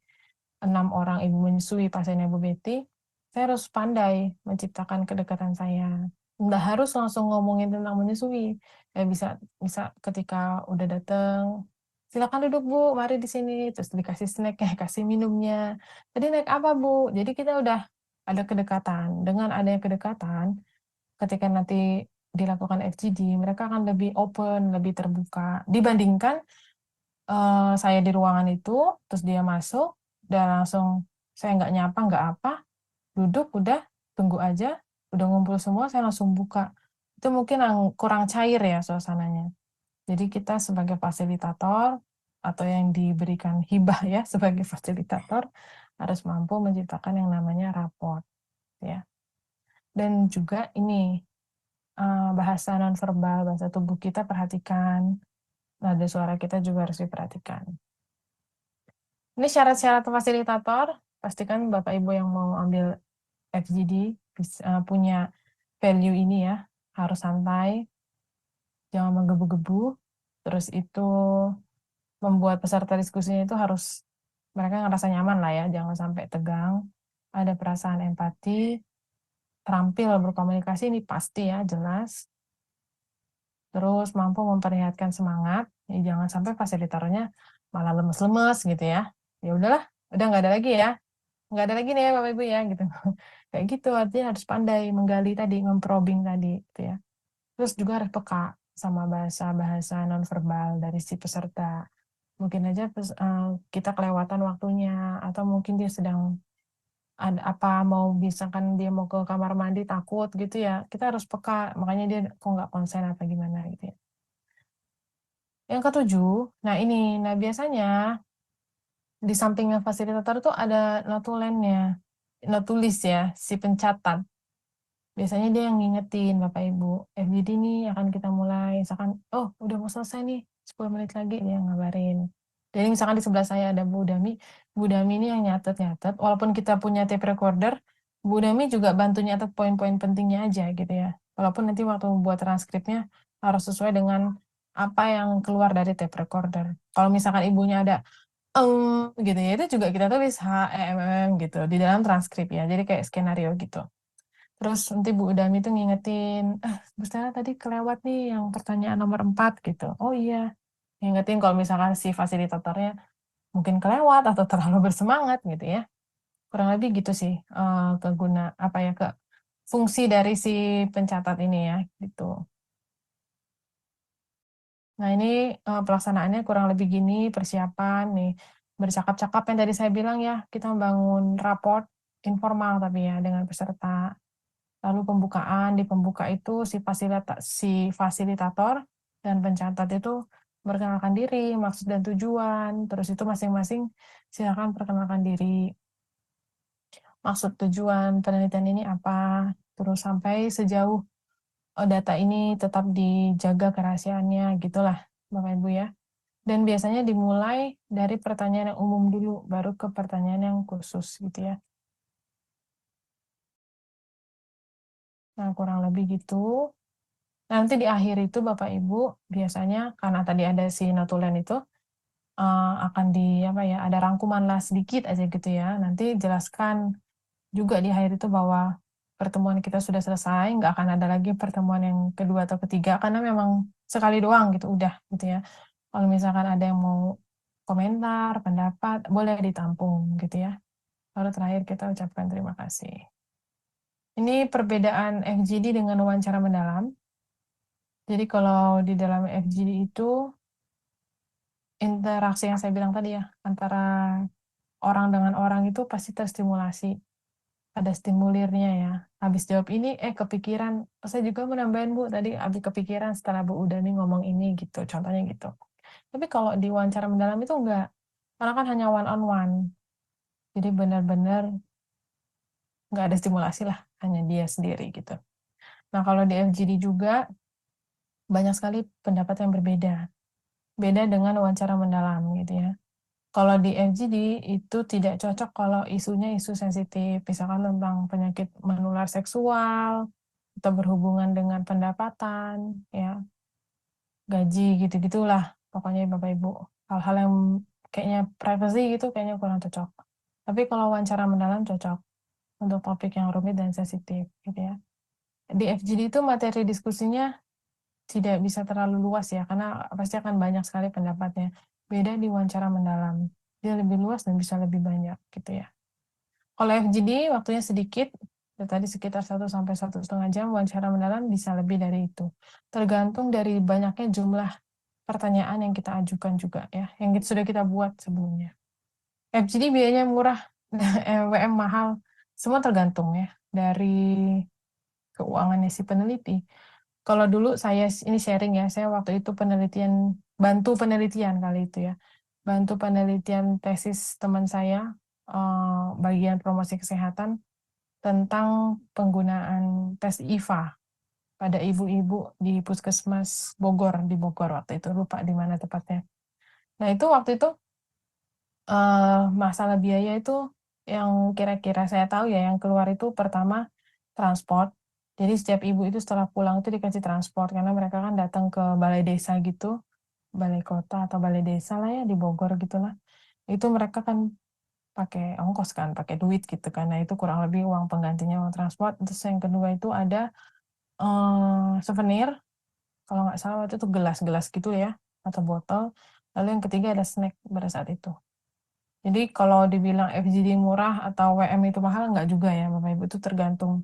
6 orang ibu menyusui pasiennya Bu Betty, saya harus pandai menciptakan kedekatan saya. Nggak harus langsung ngomongin tentang menyusui. Ya bisa ketika udah datang, silakan duduk Bu, mari di sini. Terus dikasih snack, kasih minumnya. Tadi naik apa Bu? Jadi kita udah ada kedekatan. Dengan adanya kedekatan, ketika nanti dilakukan FGD, mereka akan lebih open, lebih terbuka. Dibandingkan saya di ruangan itu, terus dia masuk, dan langsung saya nggak nyapa, nggak apa, duduk, udah, tunggu aja, udah ngumpul semua, saya langsung buka. Itu mungkin yang kurang cair ya suasananya. Jadi kita sebagai fasilitator, atau yang diberikan hibah ya sebagai fasilitator, harus mampu menciptakan yang namanya raport. Ya. Dan juga ini, bahasa nonverbal, bahasa tubuh kita perhatikan, nada suara kita juga harus diperhatikan. Ini syarat-syarat fasilitator, pastikan Bapak Ibu yang mau ambil FGD punya value ini ya, harus santai, jangan menggebu-gebu, terus itu membuat peserta diskusinya itu harus mereka ngerasa nyaman lah ya, jangan sampai tegang, ada perasaan empati, terampil berkomunikasi ini pasti ya, jelas, terus mampu memperlihatkan semangat, ya jangan sampai fasilitatornya malah lemes-lemes gitu ya. Ya udahlah, udah nggak ada lagi ya. Nggak ada lagi nih ya Bapak Ibu ya gitu. Kayak gitu artinya harus pandai menggali tadi, memprobing tadi gitu ya. Terus juga harus peka sama bahasa-bahasa nonverbal dari si peserta. Mungkin aja kita kelewatan waktunya atau mungkin dia sedang ada apa mau misalkan dia mau ke kamar mandi takut gitu ya. Kita harus peka, makanya dia kok nggak konsen apa gimana gitu ya. Yang ketujuh, nah biasanya di sampingnya fasilitator itu ada notulennya, notulis ya, si pencatat. Biasanya dia yang ngingetin Bapak Ibu, FGD ini akan kita mulai, misalkan, oh udah mau selesai nih, 10 menit lagi, dia ngabarin. Jadi misalkan di sebelah saya ada Bu Dami ini yang nyatet-nyatet, walaupun kita punya tape recorder, Bu Dami juga bantu nyatet poin-poin pentingnya aja gitu ya. Walaupun nanti waktu buat transkripnya harus sesuai dengan apa yang keluar dari tape recorder. Kalau misalkan ibunya ada gitu ya, itu juga kita tulis gitu di dalam transkrip ya, jadi kayak skenario gitu. Terus nanti Bu Udami itu ngingetin, Bu Stella tadi kelewat nih yang pertanyaan nomor 4 gitu. Oh iya, ngingetin kalau misalkan si fasilitatornya mungkin kelewat atau terlalu bersemangat gitu ya. Kurang lebih gitu sih ke fungsi dari si pencatat ini ya gitu. Nah ini pelaksanaannya kurang lebih gini, persiapan nih, bercakap-cakap yang tadi saya bilang ya, kita membangun raport informal tapi ya dengan peserta. Lalu pembukaan, di pembuka itu si fasilitator dan pencatat itu memperkenalkan diri, maksud dan tujuan, terus itu masing-masing silakan perkenalkan diri, maksud tujuan penelitian ini apa, terus sampai sejauh data ini tetap dijaga kerahasiaannya, gitulah Bapak Ibu ya. Dan biasanya dimulai dari pertanyaan yang umum dulu, baru ke pertanyaan yang khusus gitu ya. Nah, kurang lebih gitu. Nanti di akhir itu Bapak Ibu biasanya karena tadi ada si notulen itu akan ada rangkuman lah sedikit aja gitu ya. Nanti jelaskan juga di akhir itu bahwa pertemuan kita sudah selesai, nggak akan ada lagi pertemuan yang kedua atau ketiga karena memang sekali doang gitu udah gitu ya. Kalau misalkan ada yang mau komentar, pendapat, boleh ditampung gitu ya. Lalu terakhir kita ucapkan terima kasih. Ini perbedaan FGD dengan wawancara mendalam. Jadi kalau di dalam FGD itu interaksi yang saya bilang tadi ya, antara orang dengan orang itu pasti terstimulasi. Ada stimulirnya ya. Habis jawab ini, kepikiran. Saya juga menambahin Bu, tadi habis kepikiran setelah Bu udah nih ngomong ini gitu, contohnya gitu. Tapi kalau di wawancara mendalam itu enggak. Karena kan hanya one on one. Jadi benar-benar nggak ada stimulasi lah, hanya dia sendiri gitu. Nah kalau di FGD juga banyak sekali pendapat yang berbeda. Beda dengan wawancara mendalam gitu ya. Kalau di FGD itu tidak cocok kalau isunya isu sensitif, misalkan tentang penyakit menular seksual, atau berhubungan dengan pendapatan, ya, gaji gitu-gitulah, pokoknya Bapak Ibu. Hal-hal yang kayaknya privacy gitu kayaknya kurang cocok. Tapi kalau wawancara mendalam cocok untuk topik yang rumit dan sensitif gitu ya. Di FGD itu materi diskusinya tidak bisa terlalu luas ya, karena pasti akan banyak sekali pendapatnya. Beda di wawancara mendalam, dia lebih luas dan bisa lebih banyak gitu ya. Kalau FGD waktunya sedikit, ya tadi sekitar 1 sampai 1,5 jam, wawancara mendalam bisa lebih dari itu. Tergantung dari banyaknya jumlah pertanyaan yang kita ajukan juga ya, yang sudah kita buat sebelumnya. FGD biayanya murah, WM mahal, semua tergantung ya dari keuangannya si peneliti. Kalau dulu saya ini sharing ya, saya waktu itu bantu penelitian kali itu ya, bantu penelitian tesis teman saya bagian promosi kesehatan tentang penggunaan tes IVA pada ibu-ibu di Puskesmas Bogor di Bogor waktu itu, lupa di mana tepatnya. Nah itu waktu itu masalah biaya itu yang kira-kira saya tahu ya, yang keluar itu pertama transport. Jadi setiap ibu itu setelah pulang itu dikasih transport karena mereka kan datang ke balai desa gitu, balai kota atau balai desa lah ya di Bogor gitulah. Itu mereka kan pakai ongkos kan, pakai duit gitu kan. Nah itu kurang lebih uang penggantinya uang transport. Terus yang kedua itu ada souvenir, kalau nggak salah waktu itu gelas-gelas gitu ya atau botol. Lalu yang ketiga ada snack pada saat itu. Jadi kalau dibilang FGD murah atau WM itu mahal, nggak juga ya Bapak Ibu, itu tergantung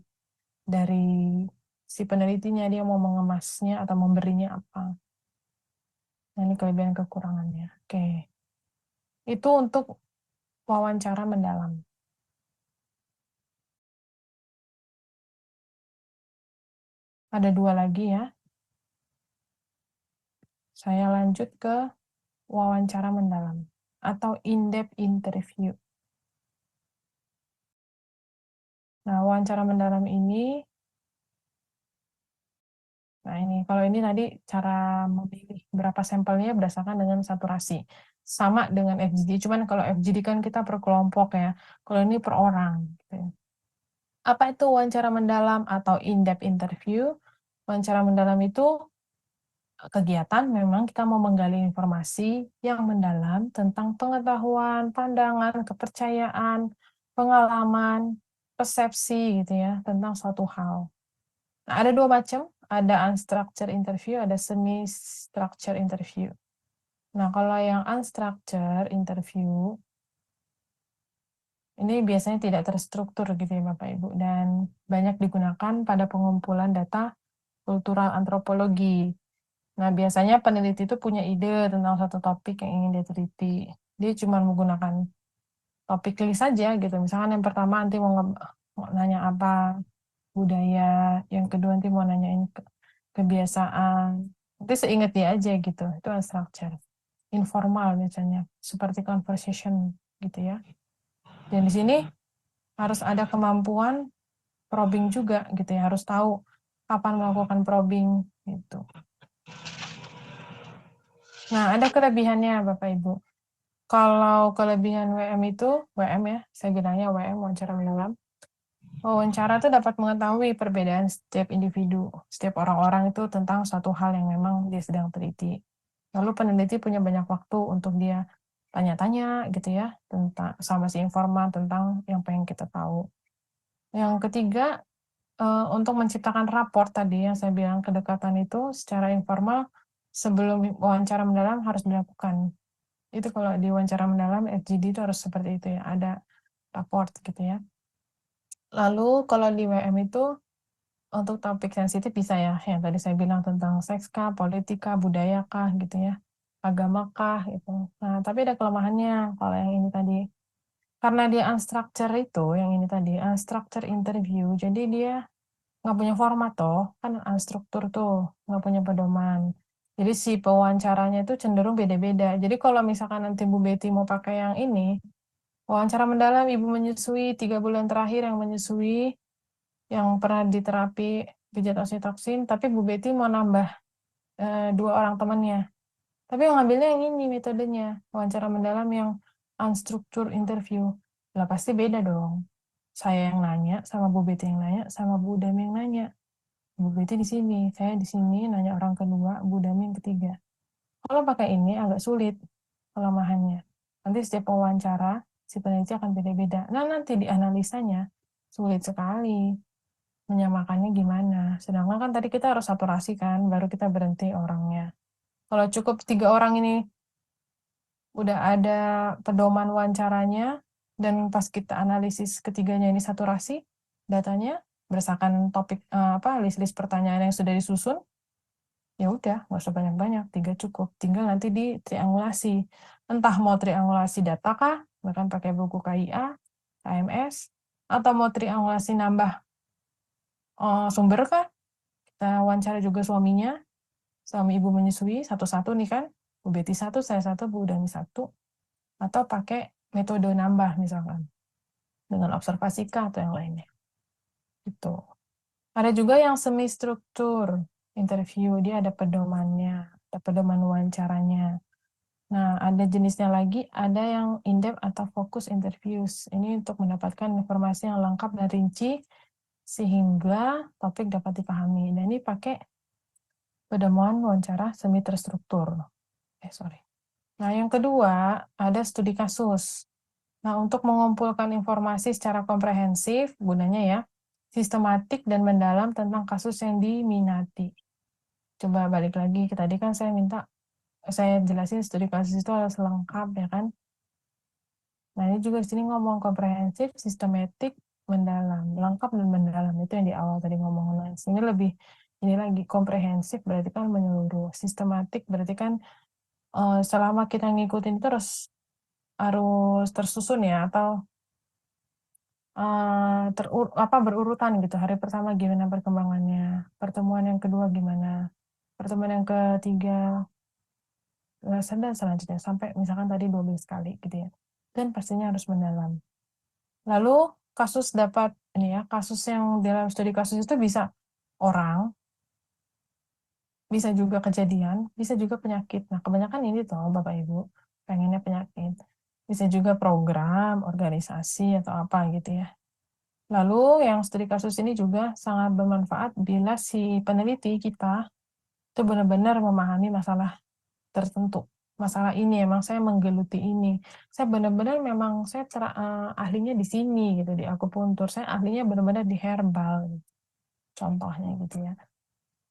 dari si penelitinya, dia mau mengemasnya atau memberinya apa. Nah ini kelebihan kekurangannya. Oke. Itu untuk wawancara mendalam. Ada 2 lagi ya. Saya lanjut ke wawancara mendalam atau in-depth interview. Nah, wawancara mendalam ini, kalau ini tadi cara memilih berapa sampelnya berdasarkan dengan saturasi. Sama dengan FGD, cuman kalau FGD kan kita per kelompok ya, kalau ini per orang. Gitu ya. Apa itu wawancara mendalam atau in-depth interview? Wawancara mendalam itu kegiatan memang kita mau menggali informasi yang mendalam tentang pengetahuan, pandangan, kepercayaan, pengalaman, persepsi gitu ya tentang suatu hal. Nah, ada 2 macam, ada unstructured interview, ada semi-structured interview. Nah, kalau yang unstructured interview Ini biasanya tidak terstruktur gitu ya Bapak Ibu, dan banyak digunakan pada pengumpulan data kultural antropologi. Nah, biasanya peneliti itu punya ide tentang satu topik yang ingin dia teliti. Dia cuma menggunakan topik list saja gitu. Misalkan yang pertama nanti mau nanya apa, budaya, yang kedua nanti mau nanyain kebiasaan. Nanti seingat dia aja gitu. Itu unstructured. Informal biasanya, seperti conversation gitu ya. Dan di sini harus ada kemampuan probing juga gitu ya, harus tahu kapan melakukan probing gitu. Nah, ada kelebihannya Bapak Ibu. Kalau kelebihan WM itu, WM ya, saya bilangnya WM, wawancara mendalam. Wawancara itu dapat mengetahui perbedaan setiap individu, setiap orang-orang itu tentang suatu hal yang memang dia sedang teliti. Lalu peneliti punya banyak waktu untuk dia tanya-tanya gitu ya, tentang sama si informan tentang yang pengen kita tahu. Yang ketiga, untuk menciptakan raport tadi yang saya bilang kedekatan itu secara informal sebelum wawancara mendalam harus dilakukan. Itu kalau di wawancara mendalam FGD itu harus seperti itu ya, ada raport gitu ya. Lalu kalau di WM itu untuk topik sensitif bisa ya, yang tadi saya bilang tentang seks kah, politika, budaya kah gitu ya, agama kah gitu. Nah, tapi ada kelemahannya kalau yang ini tadi. Karena dia unstructured itu, yang ini tadi, unstructured interview, jadi dia nggak punya format toh, kan unstruktur tuh, nggak punya pedoman. Jadi si pewawancaranya itu cenderung beda-beda. Jadi kalau misalkan nanti Bu Betty mau pakai yang ini, wawancara mendalam ibu menyusui 3 bulan terakhir yang menyusui, yang pernah diterapi pijat oksitoksin, tapi Bu Betty mau nambah 2 orang temannya. Tapi yang ngambilnya yang ini metodenya, wawancara mendalam yang unstructured interview. Lah pasti beda dong. Saya yang nanya, sama Bu Betty yang nanya, sama Bu Dami yang nanya. Bu Betty di sini, saya di sini, nanya orang kedua, Bu Dami yang ketiga. Kalau pakai ini agak sulit kelemahannya. Nanti setiap wawancara, si peneliti akan beda-beda. Nah, nanti di analisanya sulit sekali menyamakannya gimana. Sedangkan kan tadi kita harus saturasi kan, baru kita berhenti orangnya. Kalau cukup 3 orang ini udah ada pedoman wawancaranya, dan pas kita analisis ketiganya ini saturasi, datanya berdasarkan topik list-list pertanyaan yang sudah disusun, ya udah nggak usah banyak-banyak, 3 cukup. Tinggal nanti di triangulasi, entah mau triangulasi data kah, bahkan pakai buku KIA, KMS, atau mau triangulasi nambah sumber kah, kita wawancara juga suaminya, suami ibu menyusui satu-satu nih kan, Bu Betty 1, saya 1, Bu Dami 1, atau pakai metode nambah misalkan dengan observasi kah atau yang lainnya. Itu. Ada juga yang semi struktur interview, dia ada pedomannya, ada pedoman wawancaranya. Nah, ada jenisnya lagi, ada yang in-depth atau fokus interviews. Ini untuk mendapatkan informasi yang lengkap dan rinci sehingga topik dapat dipahami. Dan ini pakai pedoman wawancara semi terstruktur. Nah, yang kedua, ada studi kasus. Nah, untuk mengumpulkan informasi secara komprehensif, gunanya ya, sistematik dan mendalam tentang kasus yang diminati. Coba balik lagi ke tadi kan saya jelasin studi kasus itu harus lengkap ya kan. Nah, ini juga di sini ngomong komprehensif, sistematik, mendalam, lengkap dan mendalam, itu yang di awal tadi ngomong. Ini lebih ini lagi komprehensif berarti kan menyeluruh, sistematik berarti kan selama kita ngikutin itu harus tersusun ya, atau berurutan gitu. Hari pertama gimana perkembangannya, pertemuan yang kedua gimana, pertemuan yang ketiga, dan selanjutnya sampai misalkan tadi 12 kali gitu ya. Dan pastinya harus mendalam. Lalu kasus kasus yang dalam studi kasus itu bisa orang, bisa juga kejadian, bisa juga penyakit. Nah, kebanyakan ini tuh Bapak Ibu pengennya penyakit. Bisa juga program, organisasi atau apa gitu ya. Lalu yang studi kasus ini juga sangat bermanfaat bila si peneliti kita itu benar-benar memahami masalah tertentu. Masalah ini emang saya menggeluti ini. Saya benar-benar memang saya ahlinya di sini gitu, di akupuntur. Saya ahlinya benar-benar di herbal. Contohnya gitu ya.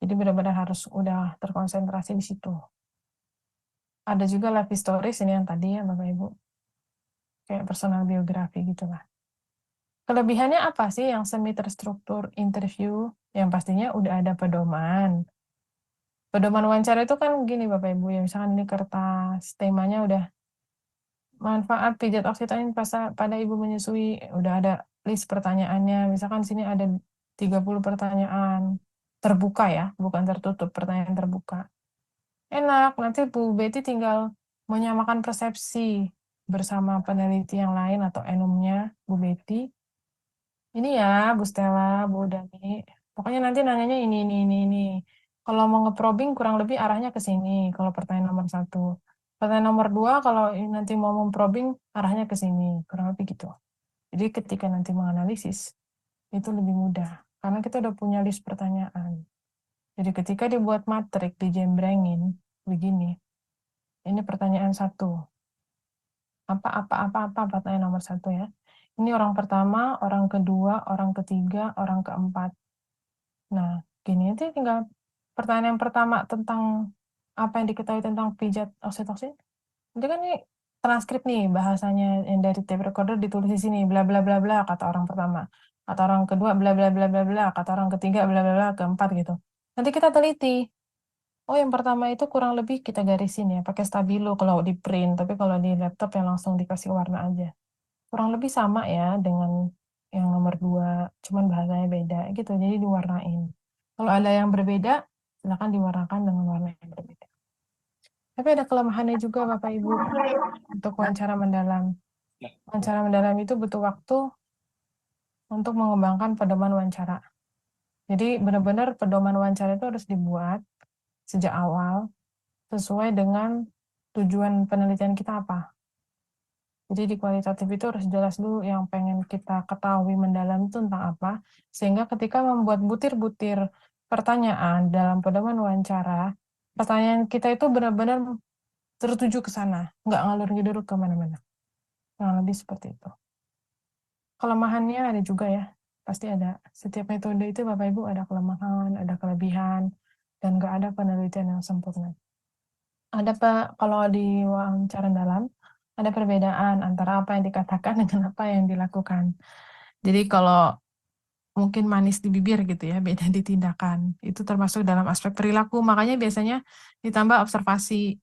Jadi benar-benar harus udah terkonsentrasi di situ. Ada juga life stories ini yang tadi ya Bapak Ibu. Kayak personal biografi gitu lah. Kelebihannya apa sih yang semi terstruktur interview? Yang pastinya udah ada pedoman. Pedoman wawancara itu kan gini Bapak Ibu, ya misalkan ini kertas, temanya udah manfaat pijat oksitosin pada ibu menyusui, udah ada list pertanyaannya, misalkan sini ada 30 pertanyaan, terbuka ya, bukan tertutup, pertanyaan terbuka. Enak, nanti Bu Betty tinggal menyamakan persepsi bersama peneliti yang lain atau enumnya Bu Betty. Ini ya, Bu Stella, Bu Dani. Pokoknya nanti nanyanya ini. Kalau mau nge-probing kurang lebih arahnya ke sini, kalau pertanyaan nomor 1. Pertanyaan nomor 2, kalau nanti mau memprobing arahnya ke sini, kurang lebih gitu. Jadi ketika nanti menganalisis, itu lebih mudah. Karena kita udah punya list pertanyaan. Jadi ketika dibuat matrik, dijembrengin, begini. Ini pertanyaan 1. Apa, pertanyaan nomor 1 ya. Ini orang pertama, orang kedua, orang ketiga, orang keempat. Nah, gini nanti tinggal pertanyaan yang pertama tentang apa yang diketahui tentang pijat oksitoksin. Nanti kan ini transkrip nih bahasanya yang dari tape recorder ditulis di sini bla bla bla bla kata orang pertama, kata orang kedua bla bla bla bla bla, kata orang ketiga bla bla bla, keempat gitu. Nanti kita teliti. Oh, yang pertama itu kurang lebih kita garisin ya, pakai stabilo kalau di print, tapi kalau di laptop yang langsung dikasih warna aja. Kurang lebih sama ya dengan yang nomor 2, cuman bahasanya beda gitu, jadi diwarnain. Kalau ada yang berbeda, silakan diwarnakan dengan warna yang berbeda. Tapi ada kelemahannya juga Bapak Ibu untuk wawancara mendalam. Wawancara mendalam itu butuh waktu untuk mengembangkan pedoman wawancara. Jadi benar-benar pedoman wawancara itu harus dibuat sejak awal sesuai dengan tujuan penelitian kita apa. Jadi di kualitatif itu harus jelas dulu yang pengen kita ketahui mendalam itu tentang apa, sehingga ketika membuat butir-butir pertanyaan dalam pedoman wawancara, pertanyaan kita itu benar-benar tertuju ke sana, nggak ngalur ngidul kemana-mana. Kurang lebih seperti itu. Kelemahannya ada juga ya, pasti ada. Setiap metode itu Bapak Ibu ada kelemahan, ada kelebihan, dan nggak ada penelitian yang sempurna. Ada kalau di wawancara dalam, ada perbedaan antara apa yang dikatakan dengan apa yang dilakukan. Jadi kalau mungkin manis di bibir gitu ya, beda di tindakan. Itu termasuk dalam aspek perilaku. Makanya biasanya ditambah observasi,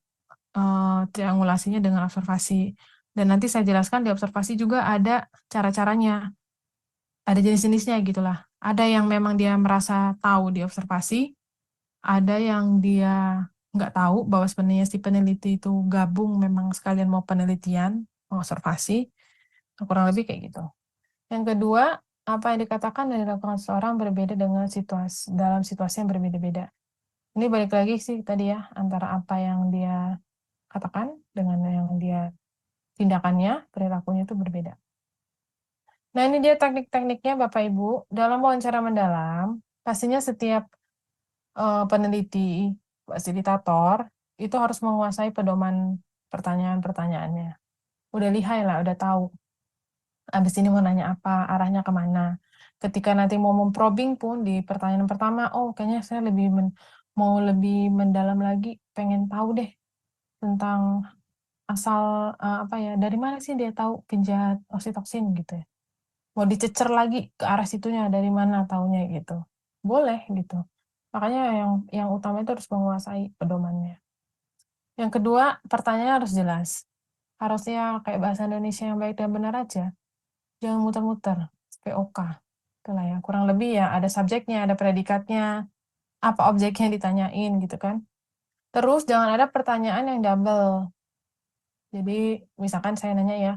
triangulasinya dengan observasi. Dan nanti saya jelaskan di observasi juga ada cara-caranya. Ada jenis-jenisnya gitulah. Ada yang memang dia merasa tahu di observasi, ada yang dia nggak tahu bahwa sebenarnya si peneliti itu gabung memang sekalian mau penelitian, mau observasi, kurang lebih kayak gitu. Yang kedua, apa yang dikatakan dan dilakukan seseorang berbeda dengan dalam situasi yang berbeda-beda. Ini balik lagi sih tadi ya, antara apa yang dia katakan dengan yang dia tindakannya, perilakunya itu berbeda. Nah, ini dia teknik-tekniknya Bapak Ibu. Dalam wawancara mendalam, pastinya setiap peneliti, fasilitator, itu harus menguasai pedoman pertanyaan-pertanyaannya. Udah lihai lah, udah tahu. Abis ini mau nanya apa, arahnya kemana. Ketika nanti mau memprobing pun di pertanyaan pertama, oh kayaknya saya mau lebih mendalam lagi, pengen tahu deh tentang asal apa ya, dari mana sih dia tahu pijat oksitoksin gitu ya. Mau dicecer lagi ke arah situnya, dari mana taunya gitu. Boleh gitu. Makanya yang utama itu harus menguasai pedomannya. Yang kedua, pertanyaan harus jelas. Harusnya kayak bahasa Indonesia yang baik dan benar aja. Jangan muter-muter. POK. Itulah ya. Kurang lebih ya ada subjeknya, ada predikatnya, apa objeknya yang ditanyain gitu kan. Terus jangan ada pertanyaan yang double. Jadi misalkan saya nanya ya,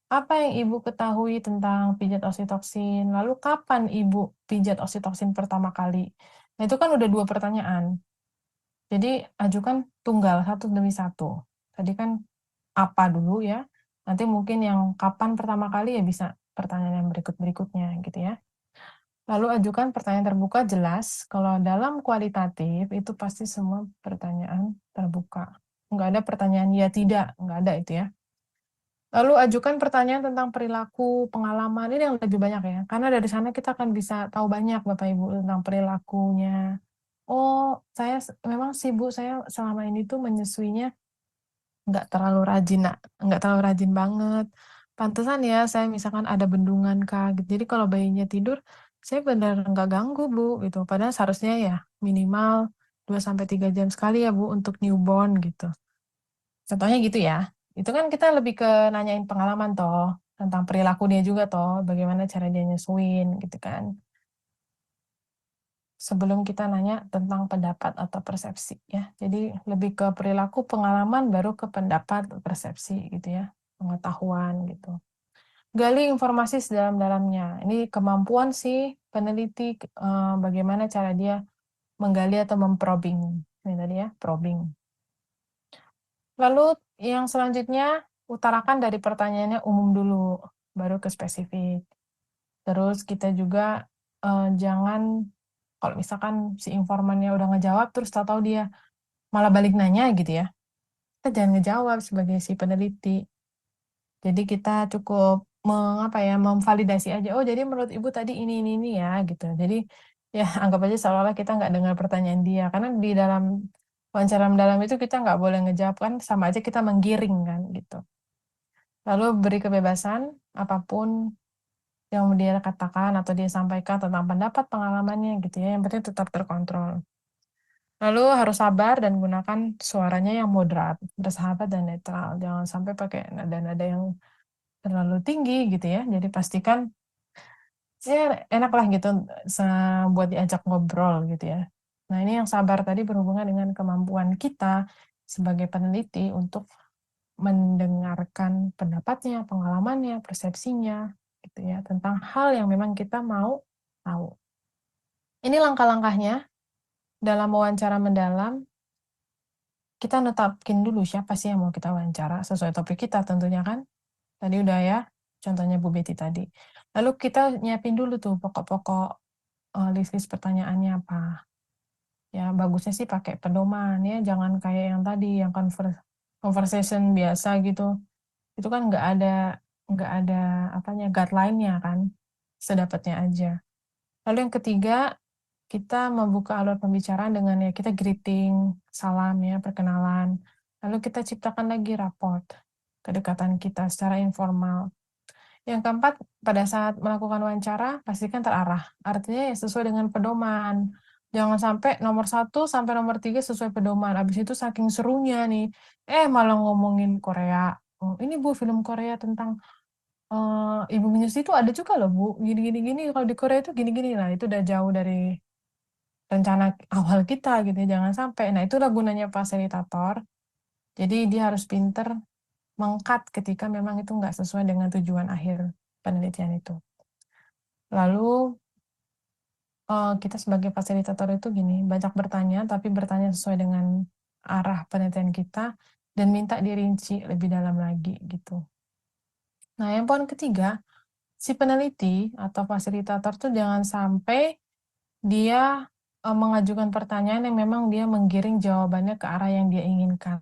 apa yang Ibu ketahui tentang pijat oksitoksin? Lalu kapan Ibu pijat oksitoksin pertama kali? Nah itu kan udah 2 pertanyaan. Jadi ajukan tunggal satu demi satu. Tadi kan apa dulu ya. Nanti mungkin yang kapan pertama kali ya bisa pertanyaan yang berikut-berikutnya gitu ya. Lalu ajukan pertanyaan terbuka jelas. Kalau dalam kualitatif itu pasti semua pertanyaan terbuka. Nggak ada pertanyaan ya tidak, nggak ada itu ya. Lalu ajukan pertanyaan tentang perilaku, pengalaman, ini yang lebih banyak ya. Karena dari sana kita akan bisa tahu banyak Bapak Ibu tentang perilakunya. Oh, saya memang sih Bu, saya selama ini tuh menyusuinya nggak terlalu rajin banget. pantesan ya saya misalkan ada bendungan kah gitu. Jadi kalau bayinya tidur, saya benar nggak ganggu Bu gitu. Padahal seharusnya ya minimal 2 sampai 3 jam sekali ya Bu untuk newborn gitu. Contohnya gitu ya. Itu kan kita lebih ke nanyain pengalaman toh, tentang perilaku dia juga toh, bagaimana cara dia nyesuin gitu kan. Sebelum kita nanya tentang pendapat atau persepsi ya. Jadi lebih ke perilaku, pengalaman, baru ke pendapat, persepsi gitu ya, pengetahuan gitu. Gali informasi sedalam-dalamnya. Ini kemampuan si peneliti, bagaimana cara dia menggali atau memprobing. Ini tadi ya, probing. Lalu yang selanjutnya, utarakan dari pertanyaannya umum dulu, baru ke spesifik. Terus kita juga jangan, kalau misalkan si informannya udah ngejawab, terus tahu-tahu dia malah balik nanya gitu ya, kita jangan ngejawab sebagai si peneliti. Jadi kita cukup memvalidasi aja. Oh, jadi menurut Ibu tadi ini ya gitu. Jadi ya anggap aja seolah-olah kita nggak dengar pertanyaan dia. Karena di dalam wawancara mendalam itu kita nggak boleh ngejawab kan, sama aja kita menggiring kan gitu. Lalu beri kebebasan apapun yang dia katakan atau dia sampaikan tentang pendapat pengalamannya gitu ya. Yang penting tetap terkontrol. Lalu harus sabar dan gunakan suaranya yang moderat, bersahabat dan netral. Jangan sampai pakai nada-nada yang terlalu tinggi gitu ya. Jadi pastikan ya enak lah gitu buat diajak ngobrol gitu ya. Nah, ini yang sabar tadi berhubungan dengan kemampuan kita sebagai peneliti untuk mendengarkan pendapatnya, pengalamannya, persepsinya gitu ya, tentang hal yang memang kita mau tahu. Ini langkah-langkahnya dalam wawancara mendalam. Kita netapkin dulu siapa sih yang mau kita wawancara sesuai topik kita tentunya kan. Tadi udah ya, contohnya Bu Betty tadi. Lalu kita nyiapin dulu tuh pokok-pokok list-list pertanyaannya apa. Ya bagusnya sih pakai pedoman ya, jangan kayak yang tadi yang conversation biasa gitu. Itu kan nggak ada guideline-nya kan, sedapatnya aja. Lalu yang ketiga, kita membuka alur pembicaraan dengan ya kita greeting, salam ya, perkenalan. Lalu kita ciptakan lagi raport kedekatan kita secara informal. Yang keempat, pada saat melakukan wawancara, pastikan terarah. Artinya ya sesuai dengan pedoman. Jangan sampai nomor 1 sampai nomor 3 sesuai pedoman. Habis itu saking serunya nih, malah ngomongin Korea. Oh, ini Bu, film Korea tentang ibu menyusui itu ada juga loh Bu. Gini, kalau di Korea itu gini-gini. Nah, itu udah jauh dari rencana awal kita gitu ya, jangan sampai. Nah, itulah gunanya fasilitator. Jadi dia harus pinter mengkat ketika memang itu nggak sesuai dengan tujuan akhir penelitian itu. Lalu kita sebagai fasilitator itu gini, banyak bertanya, tapi bertanya sesuai dengan arah penelitian kita, dan minta dirinci lebih dalam lagi gitu. Nah, yang poin ketiga, si peneliti atau fasilitator tuh jangan sampai dia mengajukan pertanyaan yang memang dia menggiring jawabannya ke arah yang dia inginkan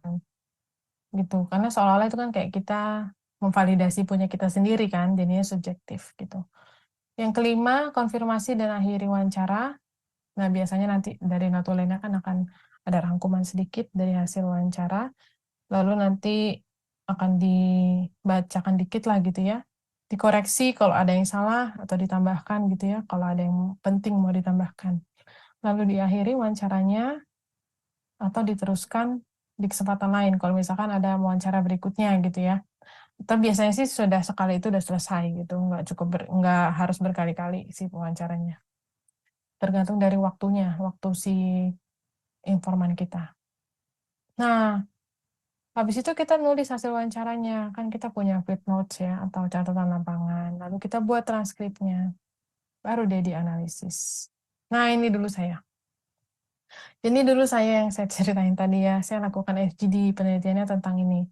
gitu, karena seolah-olah itu kan kayak kita memvalidasi punya kita sendiri kan, jadinya subjektif gitu. Yang kelima, konfirmasi dan akhiri wawancara. Nah, biasanya nanti dari Natulena kan akan ada rangkuman sedikit dari hasil wawancara, lalu nanti akan dibacakan dikit lah gitu ya, dikoreksi kalau ada yang salah atau ditambahkan gitu ya, kalau ada yang penting mau ditambahkan. Lalu diakhiri wawancaranya atau diteruskan di kesempatan lain kalau misalkan ada wawancara berikutnya gitu ya. Tapi biasanya sih sudah sekali itu udah selesai gitu, nggak harus berkali-kali si wawancaranya. Tergantung dari waktunya, waktu si informan kita. Nah, habis itu kita nulis hasil wawancaranya, kan kita punya field notes ya, atau catatan lapangan. Lalu kita buat transkripnya, baru dia dianalisis. Nah, ini dulu saya. Ini dulu saya yang saya ceritain tadi ya, saya lakukan FGD penelitiannya tentang ini.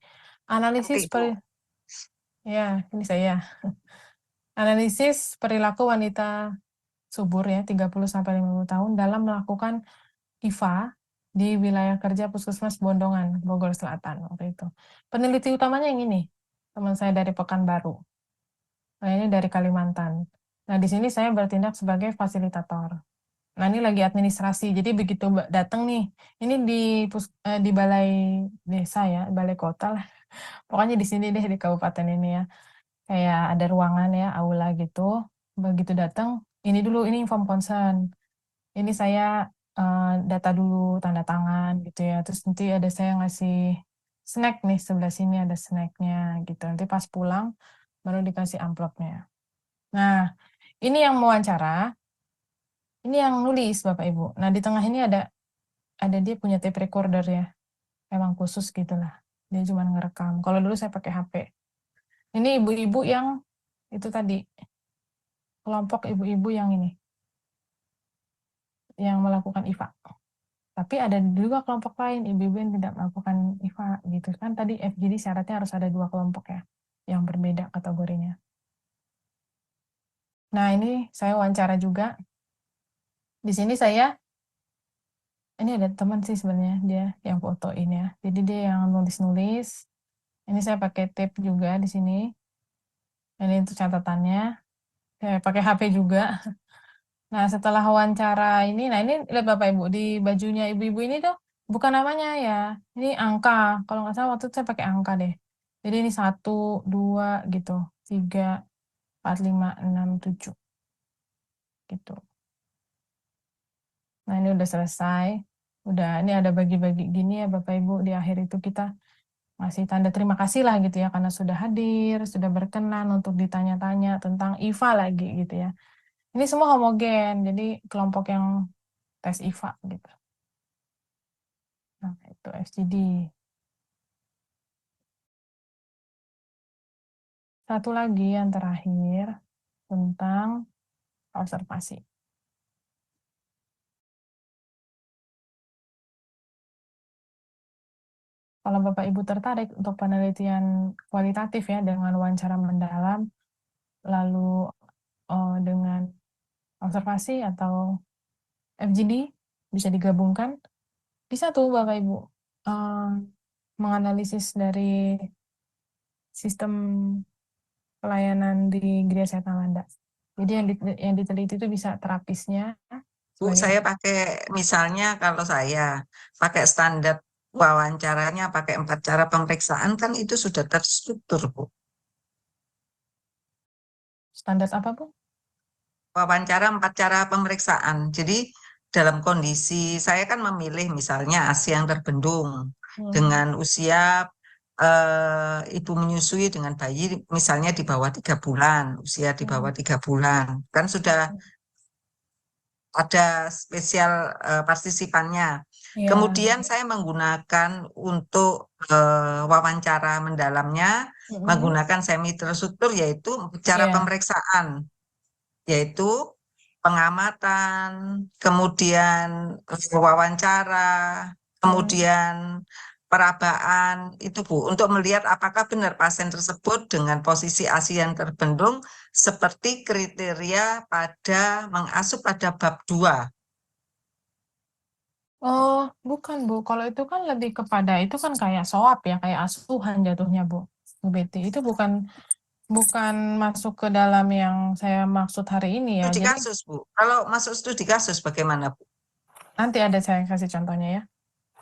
Analisis ini saya. Analisis perilaku wanita subur ya, 30-50 tahun dalam melakukan IVA di wilayah kerja Puskesmas Bondongan, Bogor Selatan waktu itu. Peneliti utamanya yang ini, teman saya dari Pekanbaru. Nah, ini dari Kalimantan. Nah, di sini saya bertindak sebagai fasilitator. Nah, ini lagi administrasi. Jadi begitu datang nih, ini di balai desa ya, balai kota lah. Pokoknya di sini deh, di kabupaten ini ya. kayak ada ruangan ya, aula gitu. Begitu datang, ini dulu, ini inform concern. Ini saya data dulu, tanda tangan gitu ya. Terus nanti ada saya ngasih snack nih, sebelah sini ada snacknya gitu. Nanti pas pulang baru dikasih amplopnya. Nah, ini yang mewawancara, ini yang nulis Bapak Ibu. Nah, di tengah ini ada dia punya tape recorder ya. Emang khusus gitulah. Dia cuma ngerekam. Kalau dulu saya pakai HP. Ini ibu-ibu yang itu tadi, kelompok ibu-ibu yang ini, yang melakukan IFA. Tapi ada juga kelompok lain, ibu-ibu yang tidak melakukan IFA gitu kan. Tadi FGD syaratnya harus ada 2 kelompok ya, yang berbeda kategorinya. Nah, ini saya wawancara juga. Di sini ini ada teman sih sebenarnya, dia yang fotoin ya. Jadi dia yang nulis-nulis. Ini saya pakai tape juga di sini. Ini untuk catatannya. Saya pakai HP juga. Nah, setelah wawancara ini, nah ini lihat Bapak Ibu, di bajunya ibu-ibu ini tuh bukan namanya ya, ini angka. Kalau nggak salah waktu itu saya pakai angka deh. Jadi ini 1, 2 gitu, 3, 4, 5, 6, 7 gitu. Nah, ini udah selesai. Udah, ini ada bagi-bagi gini ya Bapak Ibu, di akhir itu kita ngasih tanda terima kasih lah gitu ya, karena sudah hadir, sudah berkenan untuk ditanya-tanya tentang IFA lagi gitu ya. Ini semua homogen, jadi kelompok yang tes IFA gitu. Nah, itu FGD. Satu lagi yang terakhir tentang observasi. Kalau Bapak Ibu tertarik untuk penelitian kualitatif ya dengan wawancara mendalam, lalu dengan observasi atau FGD bisa digabungkan, bisa tuh Bapak Ibu menganalisis dari sistem pelayanan di Gereja Setan Landa. Jadi yang diteliti itu bisa terapisnya. Bu, saya pakai misalnya kalau saya pakai standar wawancaranya pakai 4 cara pemeriksaan kan itu sudah terstruktur, Bu. Standar apa, Bu? Wawancara 4 cara pemeriksaan. Jadi dalam kondisi saya kan memilih misalnya ASI yang terbendung dengan usia ibu menyusui dengan bayi misalnya di bawah 3 bulan, usia di bawah 3 bulan. Kan sudah ada spesial partisipannya. Ya. Kemudian saya menggunakan untuk wawancara mendalamnya, menggunakan semi terstruktur yaitu cara pemeriksaan, yaitu pengamatan, kemudian wawancara, kemudian perabaan itu Bu, untuk melihat apakah benar pasien tersebut dengan posisi ASI yang terbendung seperti kriteria pada mengasuh pada bab 2. Oh, bukan Bu. Kalau itu kan lebih kepada itu kan kayak SOAP ya, kayak asuhan jatuhnya Bu Betty. Itu bukan masuk ke dalam yang saya maksud hari ini ya. Studi Jadi kasus Bu. Kalau masuk studi kasus bagaimana Bu? nanti ada saya kasih contohnya ya.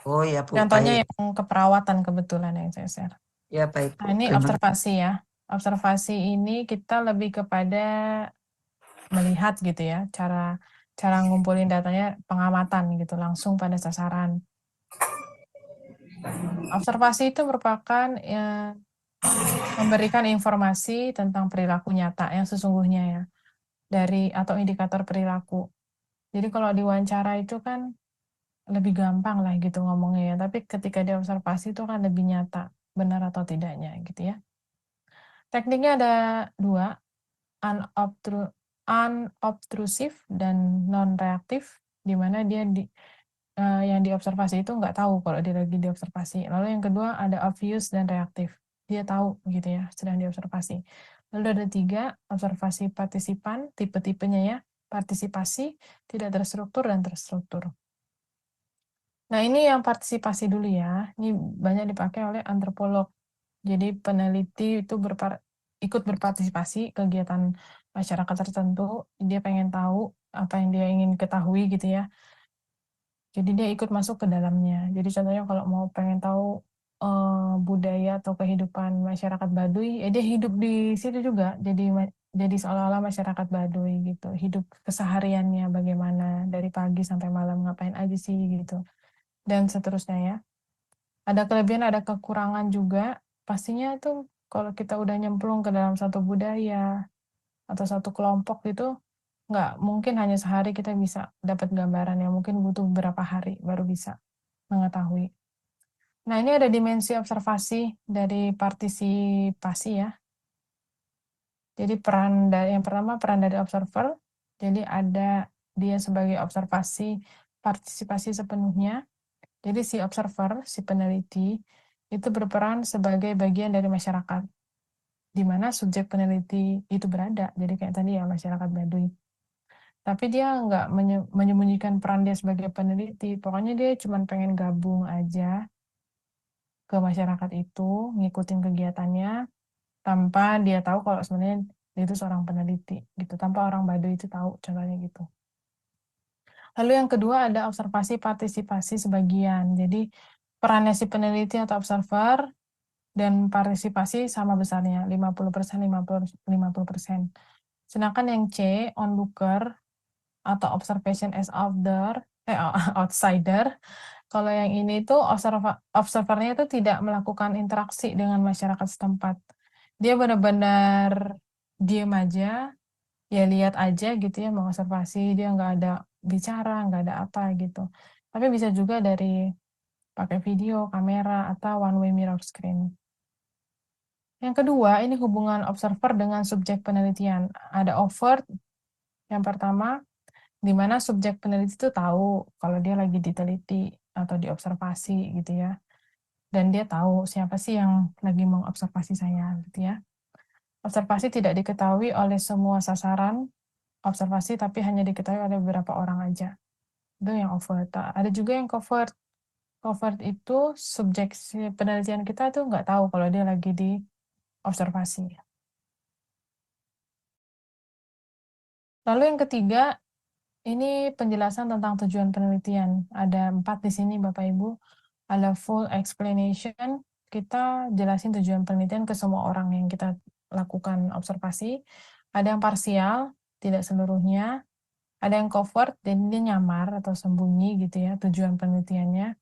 Oh ya Bu, Contohnya baik. yang keperawatan kebetulan yang saya share. Ya baik Bu. Nah, ini Terima kasih. observasi ya. Observasi ini kita lebih kepada melihat gitu ya, cara ngumpulin datanya, pengamatan gitu, langsung pada sasaran. Observasi itu merupakan memberikan informasi tentang perilaku nyata yang sesungguhnya ya, dari atau indikator perilaku. Jadi kalau diwawancara itu kan lebih gampang lah gitu ngomongnya ya, tapi ketika diobservasi itu kan lebih nyata, benar atau tidaknya gitu ya. Tekniknya ada 2, unobtrusive dan non-reaktif, di mana dia yang diobservasi itu nggak tahu kalau dia lagi diobservasi. Lalu yang kedua ada obvious dan reaktif. Dia tahu gitu ya, sedang diobservasi. Lalu ada 3, observasi partisipan, tipe-tipenya ya, partisipasi, tidak terstruktur, dan terstruktur. Nah, ini yang partisipasi dulu ya. Ini banyak dipakai oleh antropolog. Jadi peneliti itu ikut berpartisipasi kegiatan masyarakat tertentu. Dia pengen tahu apa yang dia ingin ketahui gitu ya. Jadi dia ikut masuk ke dalamnya. Jadi contohnya kalau mau pengen tahu budaya atau kehidupan masyarakat Baduy, ya dia hidup di situ juga, jadi seolah-olah masyarakat Baduy gitu, hidup kesehariannya bagaimana dari pagi sampai malam ngapain aja sih gitu, dan seterusnya ya. Ada kelebihan, ada kekurangan juga. Pastinya itu kalau kita udah nyemplung ke dalam satu budaya atau satu kelompok itu, nggak mungkin hanya sehari kita bisa dapat gambaran, ya mungkin butuh beberapa hari baru bisa mengetahui. Nah, ini ada dimensi observasi dari partisipasi ya. Jadi yang pertama peran dari observer. Jadi ada dia sebagai observasi, partisipasi sepenuhnya. Jadi si observer, si peneliti, itu berperan sebagai bagian dari masyarakat, di mana subjek peneliti itu berada. Jadi kayak tadi ya, masyarakat Baduy. Tapi dia nggak menyembunyikan peran dia sebagai peneliti. Pokoknya dia cuma pengen gabung aja ke masyarakat itu, ngikutin kegiatannya, tanpa dia tahu kalau sebenarnya dia itu seorang peneliti, gitu. Tanpa orang Baduy itu tahu, contohnya gitu. Lalu yang kedua ada observasi partisipasi sebagian. Jadi perannya si peneliti atau observer dan partisipasi sama besarnya, 50%, 50%. Sedangkan yang C, onlooker atau observation as outsider. Kalau yang ini tuh observernya itu tidak melakukan interaksi dengan masyarakat setempat. Dia benar-benar diem aja, ya lihat aja gitu ya, mengobservasi, dia nggak ada bicara, nggak ada apa gitu. Tapi bisa juga dari pakai video, kamera, atau one way mirror screen. Yang kedua, ini hubungan observer dengan subjek penelitian. Ada overt, yang pertama, di mana subjek peneliti itu tahu kalau dia lagi diteliti atau diobservasi gitu ya. Dan dia tahu siapa sih yang lagi mengobservasi saya gitu ya. Observasi tidak diketahui oleh semua sasaran observasi, tapi hanya diketahui oleh beberapa orang aja. Itu yang overt. Ada juga yang covert. Covert itu subjek penelitian kita tuh nggak tahu kalau dia lagi di observasi. Lalu yang ketiga, ini penjelasan tentang tujuan penelitian. Ada 4 di sini, Bapak Ibu. Ada full explanation. Kita jelasin tujuan penelitian ke semua orang yang kita lakukan observasi. Ada yang parsial, tidak seluruhnya. Ada yang covert, jadi dia nyamar atau sembunyi gitu ya, tujuan penelitiannya.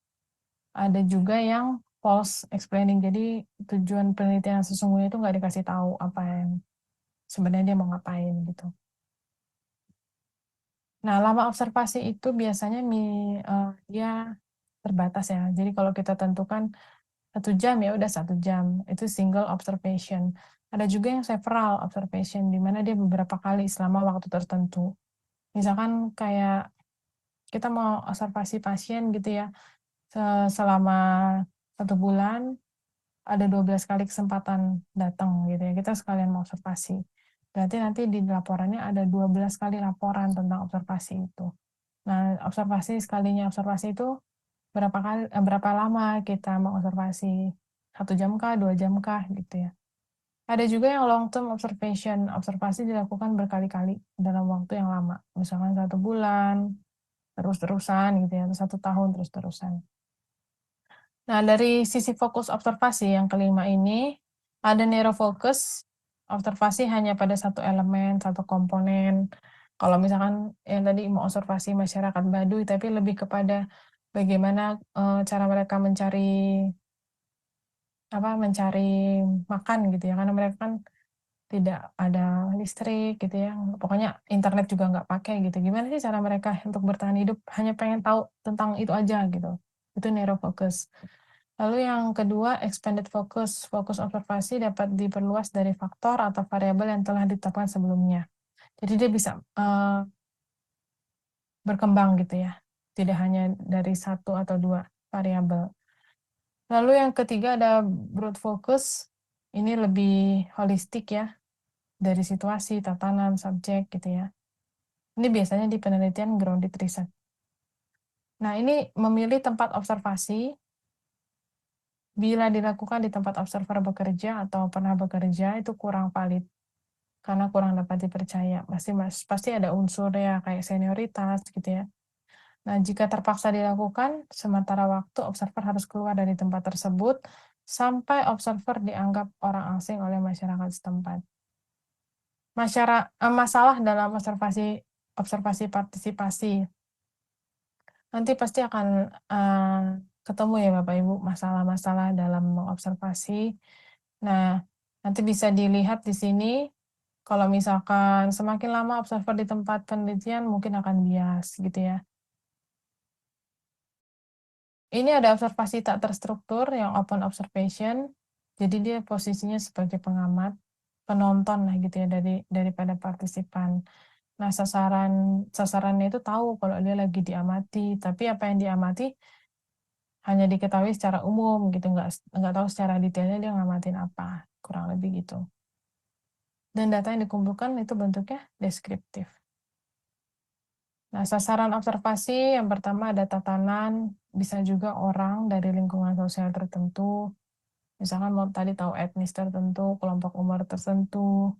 Ada juga yang false explaining, jadi tujuan penelitian yang sesungguhnya itu nggak dikasih tahu apa yang sebenarnya dia mau ngapain gitu. Nah, lama observasi itu biasanya dia terbatas ya. Jadi kalau kita tentukan 1 jam ya udah 1 jam, itu single observation. Ada juga yang several observation, di mana dia beberapa kali selama waktu tertentu. Misalkan kayak kita mau observasi pasien gitu ya, selama 1 bulan, ada 12 kali kesempatan datang gitu ya, kita sekalian mau observasi. Berarti nanti di laporannya ada 12 kali laporan tentang observasi itu. Nah, sekalinya observasi itu berapa lama kita mengobservasi, 1 jam kah, 2 jam kah gitu ya. Ada juga yang long term observation, observasi dilakukan berkali-kali dalam waktu yang lama, misalkan 1 bulan, terus-terusan gitu ya, atau 1 tahun terus-terusan. Nah, dari sisi fokus observasi yang kelima ini, ada narrow focus, observasi hanya pada satu elemen, satu komponen. Kalau misalkan yang tadi mau observasi masyarakat Baduy, tapi lebih kepada bagaimana cara mereka mencari makan gitu ya, karena mereka kan tidak ada listrik gitu ya, pokoknya internet juga nggak pakai gitu. Gimana sih cara mereka untuk bertahan hidup? Hanya pengen tahu tentang itu aja gitu. Itu narrow focus. Lalu yang kedua, expanded focus. Fokus observasi dapat diperluas dari faktor atau variabel yang telah ditetapkan sebelumnya. Jadi dia bisa berkembang gitu ya. Tidak hanya dari 1 atau 2 variabel. Lalu yang ketiga ada broad focus. Ini lebih holistik ya. Dari situasi, tatanan, subjek gitu ya. Ini biasanya di penelitian grounded research. Nah, ini memilih tempat observasi. Bila dilakukan di tempat observer bekerja atau pernah bekerja, itu kurang valid. Karena kurang dapat dipercaya. Pasti ada unsur ya, kayak senioritas gitu ya. Nah, jika terpaksa dilakukan, sementara waktu observer harus keluar dari tempat tersebut sampai observer dianggap orang asing oleh masyarakat setempat. Masalah dalam observasi partisipasi. Nanti pasti akan ketemu ya Bapak Ibu masalah-masalah dalam mengobservasi. Nah, nanti bisa dilihat di sini kalau misalkan semakin lama observer di tempat penelitian mungkin akan bias gitu ya. Ini ada observasi tak terstruktur yang open observation. Jadi dia posisinya sebagai pengamat, penonton lah gitu ya daripada partisipan. Nah, sasarannya itu tahu kalau dia lagi diamati, tapi apa yang diamati hanya diketahui secara umum gitu, nggak tahu secara detailnya dia ngamatin apa, kurang lebih gitu. Dan data yang dikumpulkan itu bentuknya deskriptif. Nah, sasaran observasi yang pertama ada tatanan, bisa juga orang dari lingkungan sosial tertentu, misalkan mau tadi tahu etnis tertentu, kelompok umur tertentu,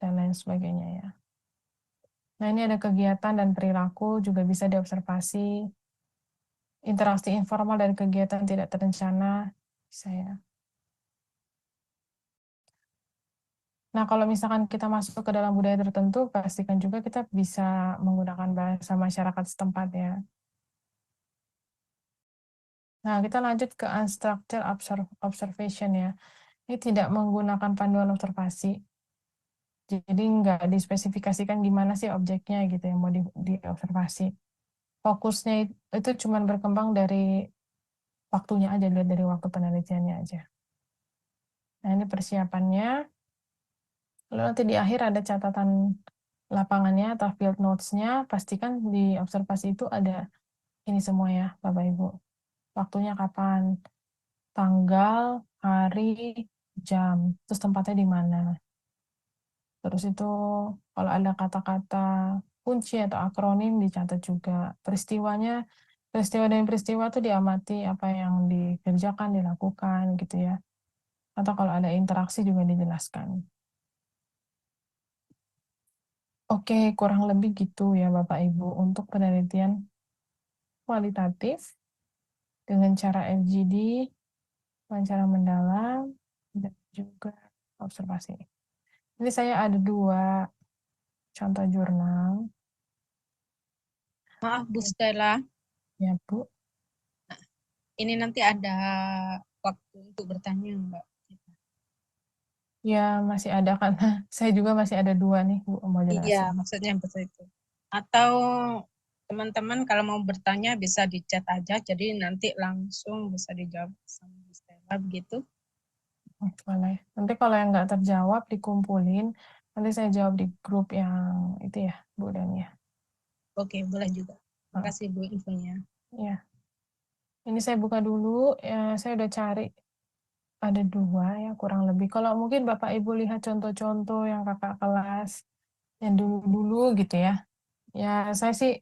dan lain sebagainya ya. Nah, ini ada kegiatan dan perilaku juga bisa diobservasi. Interaksi informal dari kegiatan tidak terencana, bisa ya. Nah, kalau misalkan kita masuk ke dalam budaya tertentu, pastikan juga kita bisa menggunakan bahasa masyarakat setempat ya. Nah, kita lanjut ke unstructured observation ya. Ini tidak menggunakan panduan observasi. Jadi nggak dispesifikasikan gimana sih objeknya gitu yang mau diobservasi. Fokusnya itu cuma berkembang dari waktunya aja, lihat dari waktu penelitiannya aja. Nah, ini persiapannya. Lalu nanti di akhir ada catatan lapangannya atau field notes-nya. Pastikan di observasi itu ada ini semua ya, Bapak Ibu. Waktunya kapan, tanggal, hari, jam, terus tempatnya di mana. Terus itu kalau ada kata-kata kunci atau akronim dicatat juga. Peristiwa demi peristiwa itu diamati apa yang dikerjakan, dilakukan gitu ya. Atau kalau ada interaksi juga dijelaskan. Oke, kurang lebih gitu ya Bapak Ibu untuk penelitian kualitatif dengan cara FGD, wawancara mendalam, dan juga observasi. Ini saya ada 2 contoh jurnal. Maaf Bu Stella, Ya Bu, ini nanti ada waktu untuk bertanya Mbak. ya masih ada karena saya juga masih ada 2 nih Bu mau Iya, jelasin. maksudnya betul itu. Atau teman-teman kalau mau bertanya bisa di chat aja, jadi nanti langsung bisa dijawab sama Bu Stella begitu. Boleh. Nanti kalau yang nggak terjawab dikumpulin, nanti saya jawab di grup yang itu ya Bu dan ya. Oke, boleh juga. Terima kasih Bu infonya. Ya. Ini saya buka dulu, ya, saya udah cari ada 2 ya kurang lebih. Kalau mungkin Bapak Ibu lihat contoh-contoh yang kakak kelas yang dulu-dulu gitu ya. Ya saya sih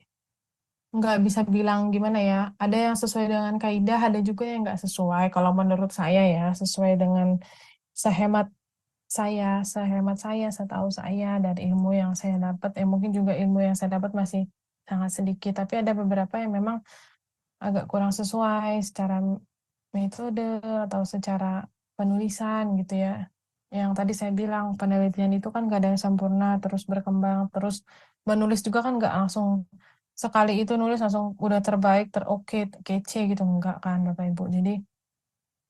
nggak bisa bilang gimana ya. Ada yang sesuai dengan kaidah, ada juga yang nggak sesuai. Kalau menurut saya ya sesuai dengan sehemat setahu saya dari ilmu yang saya dapat. Mungkin juga ilmu yang saya dapat masih sangat sedikit. Tapi ada beberapa yang memang agak kurang sesuai secara metode atau secara penulisan gitu ya. Yang tadi saya bilang penelitian itu kan nggak ada yang sempurna, terus berkembang, terus menulis juga kan nggak langsung sekali itu nulis langsung udah terbaik, teroke, kece gitu enggak kan Bapak Ibu. Jadi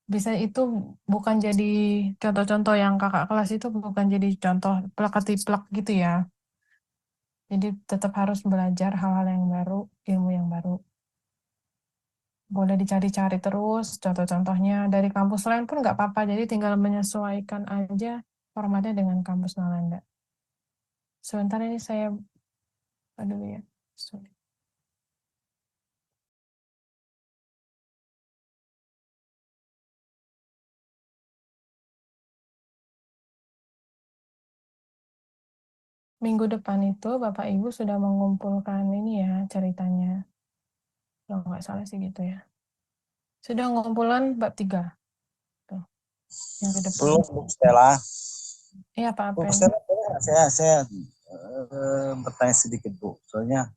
bisa itu bukan jadi contoh-contoh yang kakak kelas itu bukan jadi contoh plak-ketiplak gitu ya. Jadi tetap harus belajar hal-hal yang baru, ilmu yang baru. Boleh dicari-cari terus contoh-contohnya dari kampus lain pun nggak apa-apa, jadi tinggal menyesuaikan aja formatnya dengan kampus Nalanda. Sebentar ini saya dulu ya. Sorry. Minggu depan itu Bapak Ibu sudah mengumpulkan ini ya ceritanya. Kalau nggak salah sih gitu ya. Sudah ngumpulan bab 3. Tuh, yang ke depan. Belum Bu Stella. Iya Pak Bu Apen. Stella, saya bertanya sedikit Bu. Soalnya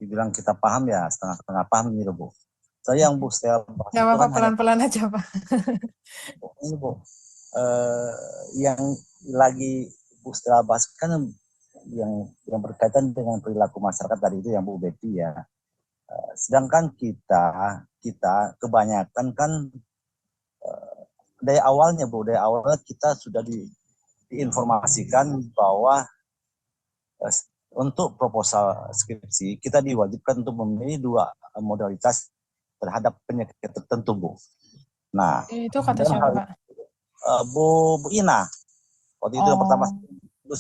dibilang kita paham ya setengah-setengah paham gitu Bu. Saya yang Bu saya bahas Nggak itu apa-apa, kan hanya pelan-pelan aja, Pak. ini Bu, yang lagi Bu Stella bahas kan yang berkaitan dengan perilaku masyarakat tadi itu yang Bu Betty ya. Sedangkan kita kebanyakan kan dari awalnya Bu, dari awalnya kita sudah diinformasikan bahwa untuk proposal skripsi kita diwajibkan untuk memilih 2 modalitas terhadap penyakit tertentu Bu. Nah, Itu kata dalam siapa, hal Pak? Bu Ina waktu itu yang pertama Oh.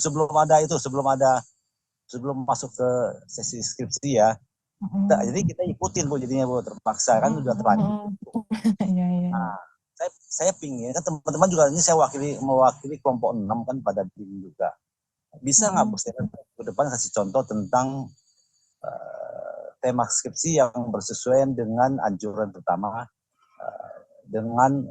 sebelum masuk ke sesi skripsi ya. Jadi kita ikutin Bu jadinya Bu, terpaksa kan udah terlanjur. Iya, iya. Nah, saya pingin kan teman-teman juga ini saya mewakili kelompok 6 kan pada BIM juga. Bisa nggak Bu Stella ke depan kasih contoh tentang tema skripsi yang bersesuaian dengan anjuran pertama dengan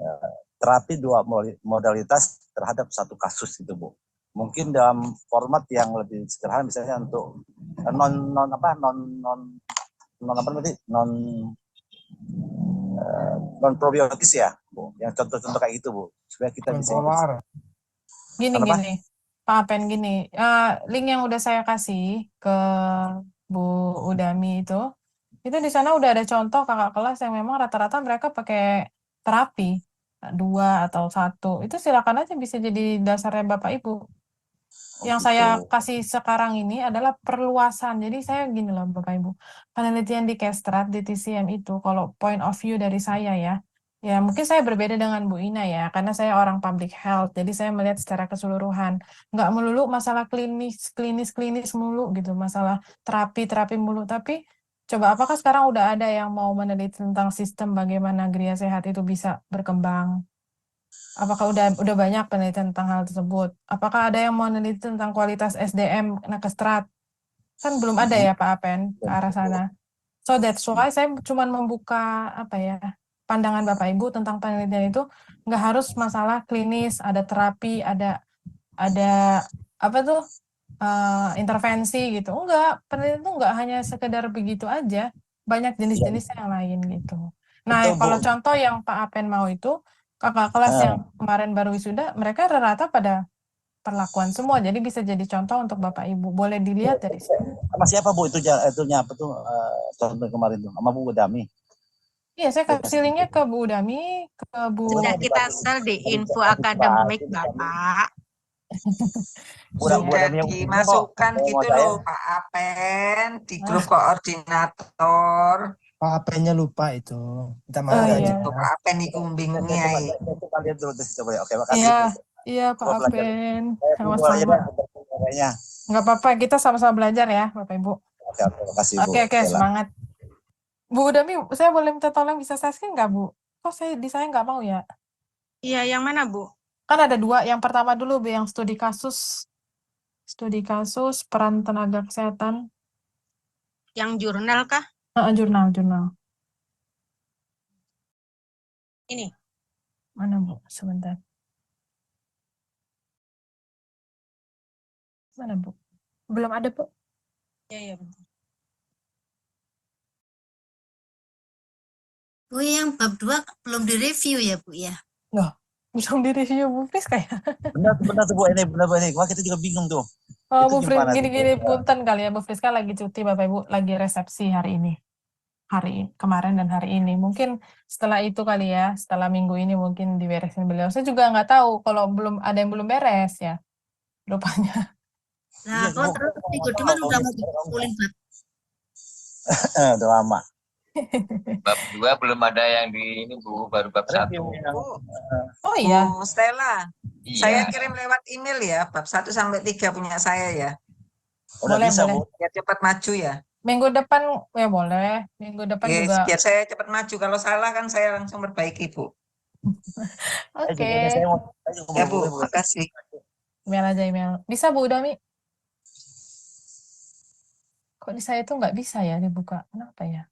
terapi 2 modalitas terhadap satu kasus itu Bu. Mungkin dalam format yang lebih sederhana misalnya untuk non probiotis ya Bu. Yang contoh-contoh kayak gitu Bu. Supaya kita bisa Gini, Pak Apen gini, link yang udah saya kasih ke Bu Udami itu di sana udah ada contoh kakak kelas yang memang rata-rata mereka pakai terapi 2 atau 1. Itu silakan aja bisa jadi dasarnya Bapak Ibu. Yang saya kasih sekarang ini adalah perluasan. Jadi saya gini loh Bapak Ibu, penelitian di Kestrat, di TCM itu, kalau point of view dari saya ya mungkin saya berbeda dengan Bu Ina ya, karena saya orang public health, jadi saya melihat secara keseluruhan. Nggak melulu masalah klinis mulu gitu, masalah terapi mulu, tapi coba apakah sekarang udah ada yang mau meneliti tentang sistem bagaimana Gria Sehat itu bisa berkembang? Apakah udah banyak penelitian tentang hal tersebut? Apakah ada yang mau meneliti tentang kualitas SDM Nakestrat? Kan belum ada ya Pak Apen ke arah sana. So that's why saya cuma membuka pandangan Bapak Ibu tentang penelitian itu nggak harus masalah klinis, ada terapi, ada intervensi gitu. Enggak, penelitian itu enggak hanya sekedar begitu aja, banyak jenis-jenis yang lain gitu. Nah, Betul, Bu. kalau contoh yang Pak Apen mau itu, kakak kelas yang kemarin baru wisuda, mereka rata-rata pada perlakuan semua, jadi bisa jadi contoh untuk Bapak Ibu. Boleh dilihat dari sini. Sama siapa Bu itunya apa tuh contoh kemarin tuh? Sama Bu Udami. Iya, saya kasih linknya ke Bu Udami, ke Bu... Sudah kita share di info akademik, Bapak. Sudah dimasukkan gitu loh Pak Apen di grup koordinator. Pak Apennya lupa itu. Minta maaf Oh, aja. iya. Pak Apen itu bingung ya. Oke, makasih. Iya Pak Apen. Sama-sama. Nggak apa-apa, kita sama-sama belajar ya Bapak Ibu. Oke, makasih Bu. Oke, semangat. Bu Udami, saya boleh minta tolong bisa share nggak Bu? Kok saya nggak mau ya? Iya, yang mana Bu? Kan ada 2. Yang pertama dulu Bu, yang studi kasus peran tenaga kesehatan. Yang jurnal kah? Jurnal. Ini. Mana Bu? Sebentar. Mana Bu? Belum ada Bu? Iya, bentar. Bu, yang bab 2 belum direview ya, Bu ya? Nggak, belum direview Bu Fris kayak. Benar tuh Bu, ini benar ini. Wah, kita juga bingung tuh. Oh, Bu Fris gini punten kali ya, Bu Friska lagi cuti Bapak Ibu, lagi resepsi hari ini. Kemarin dan hari ini. Mungkin setelah itu kali ya, setelah minggu ini mungkin diberesin beliau. Saya juga nggak tahu kalau belum ada yang belum beres ya, rupanya. Nah, kok terus minggu depan udah mau dikumpulin bab. Udah lama. Bab 2 belum ada yang di ini Bu, baru bab 1. Oh iya. Bu Stella, Iya. saya kirim lewat email ya, bab 1 sampai 3 punya saya ya. Udah bisa boleh. Bu. Biar cepat maju ya. Minggu depan ya boleh. Minggu depan Yes, juga. biar saya cepat maju. Kalau salah kan saya langsung perbaiki Bu. Oke. Ya Bu, makasih. Email. Bisa Bu Udami? Kok di saya itu nggak bisa ya dibuka? Kenapa ya?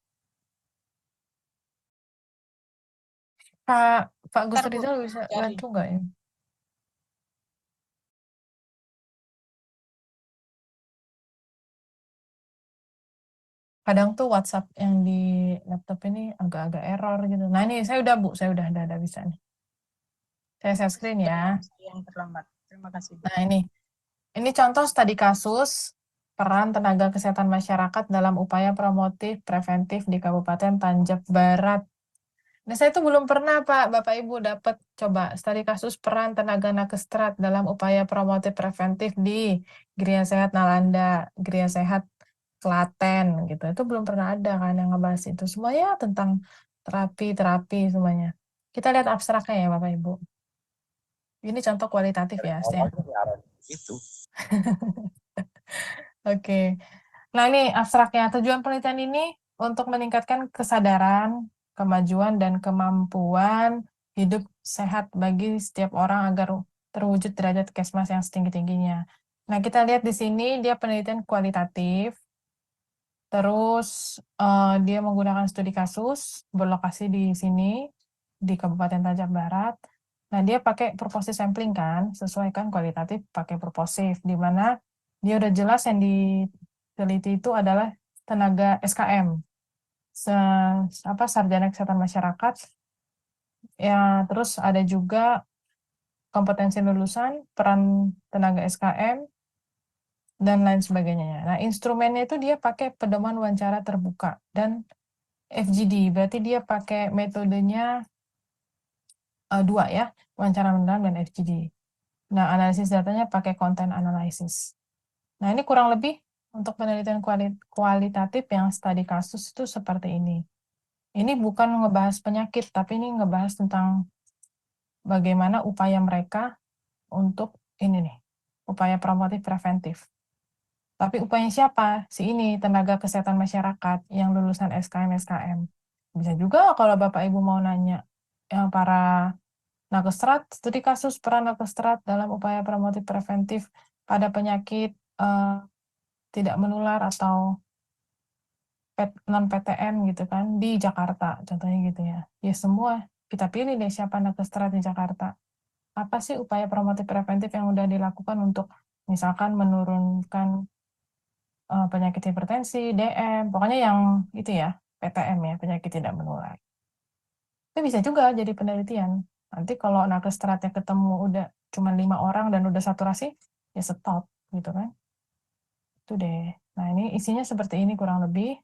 Pak Gus Ntar, Bu, Rizal bisa cari. bantu nggak ya? Kadang tuh WhatsApp yang di laptop ini agak-agak error gitu. Nah ini saya udah Bu, saya udah bisa nih. Saya share screen ya. Yang terlambat. Terima kasih, Bu. Nah ini contoh studi kasus peran tenaga kesehatan masyarakat dalam upaya promotif preventif di Kabupaten Tanjab Barat. Nah, saya itu belum pernah Pak, Bapak Ibu dapat coba studi kasus peran tenaga nakestrat dalam upaya promotif preventif di Gria Sehat Nalanda, Gria Sehat Klaten gitu. Itu belum pernah ada kan yang ngebahas itu. Semuanya tentang terapi semuanya. Kita lihat abstraknya ya Bapak Ibu. Ini contoh kualitatif ya, Asti, ya. Itu. Oke. Nah, ini abstraknya. Tujuan penelitian ini untuk meningkatkan kesadaran, kemajuan, dan kemampuan hidup sehat bagi setiap orang agar terwujud derajat Kesmas yang setinggi-tingginya. Nah, kita lihat di sini dia penelitian kualitatif. Terus dia menggunakan studi kasus berlokasi di sini di Kabupaten Tanjab Barat. Nah, dia pakai purposive sampling kan, sesuaikan kualitatif pakai purposive, di mana dia udah jelas yang diteliti itu adalah tenaga SKM, sarjana kesehatan masyarakat. Ya, terus ada juga kompetensi lulusan, peran tenaga SKM, dan lain sebagainya. Nah, instrumennya itu dia pakai pedoman wawancara terbuka dan FGD, berarti dia pakai metodenya dua ya, wawancara mendalam dan FGD. Nah, analisis datanya pakai content analysis. Nah, ini kurang lebih untuk penelitian kualitatif yang studi kasus itu seperti ini. Ini bukan ngebahas penyakit, tapi ini ngebahas tentang bagaimana upaya mereka untuk ini nih, upaya promotif preventif. Tapi upayanya siapa? Si ini, tenaga kesehatan masyarakat yang lulusan SKM. Bisa juga kalau Bapak Ibu mau nanya yang para nakestrat, studi kasus peran nakestrat dalam upaya promotif preventif pada penyakit tidak menular atau non-PTM gitu kan, di Jakarta, contohnya gitu ya. Ya semua, kita pilih deh siapa nakestrat di Jakarta. Apa sih upaya promotif preventif yang udah dilakukan untuk misalkan menurunkan penyakit hipertensi, DM, pokoknya yang itu ya, PTM ya, penyakit tidak menular. Itu bisa juga jadi penelitian. Nanti kalau nakestratnya ketemu udah cuma 5 orang dan udah saturasi, ya stop gitu kan. Itu deh. Nah ini isinya seperti ini kurang lebih.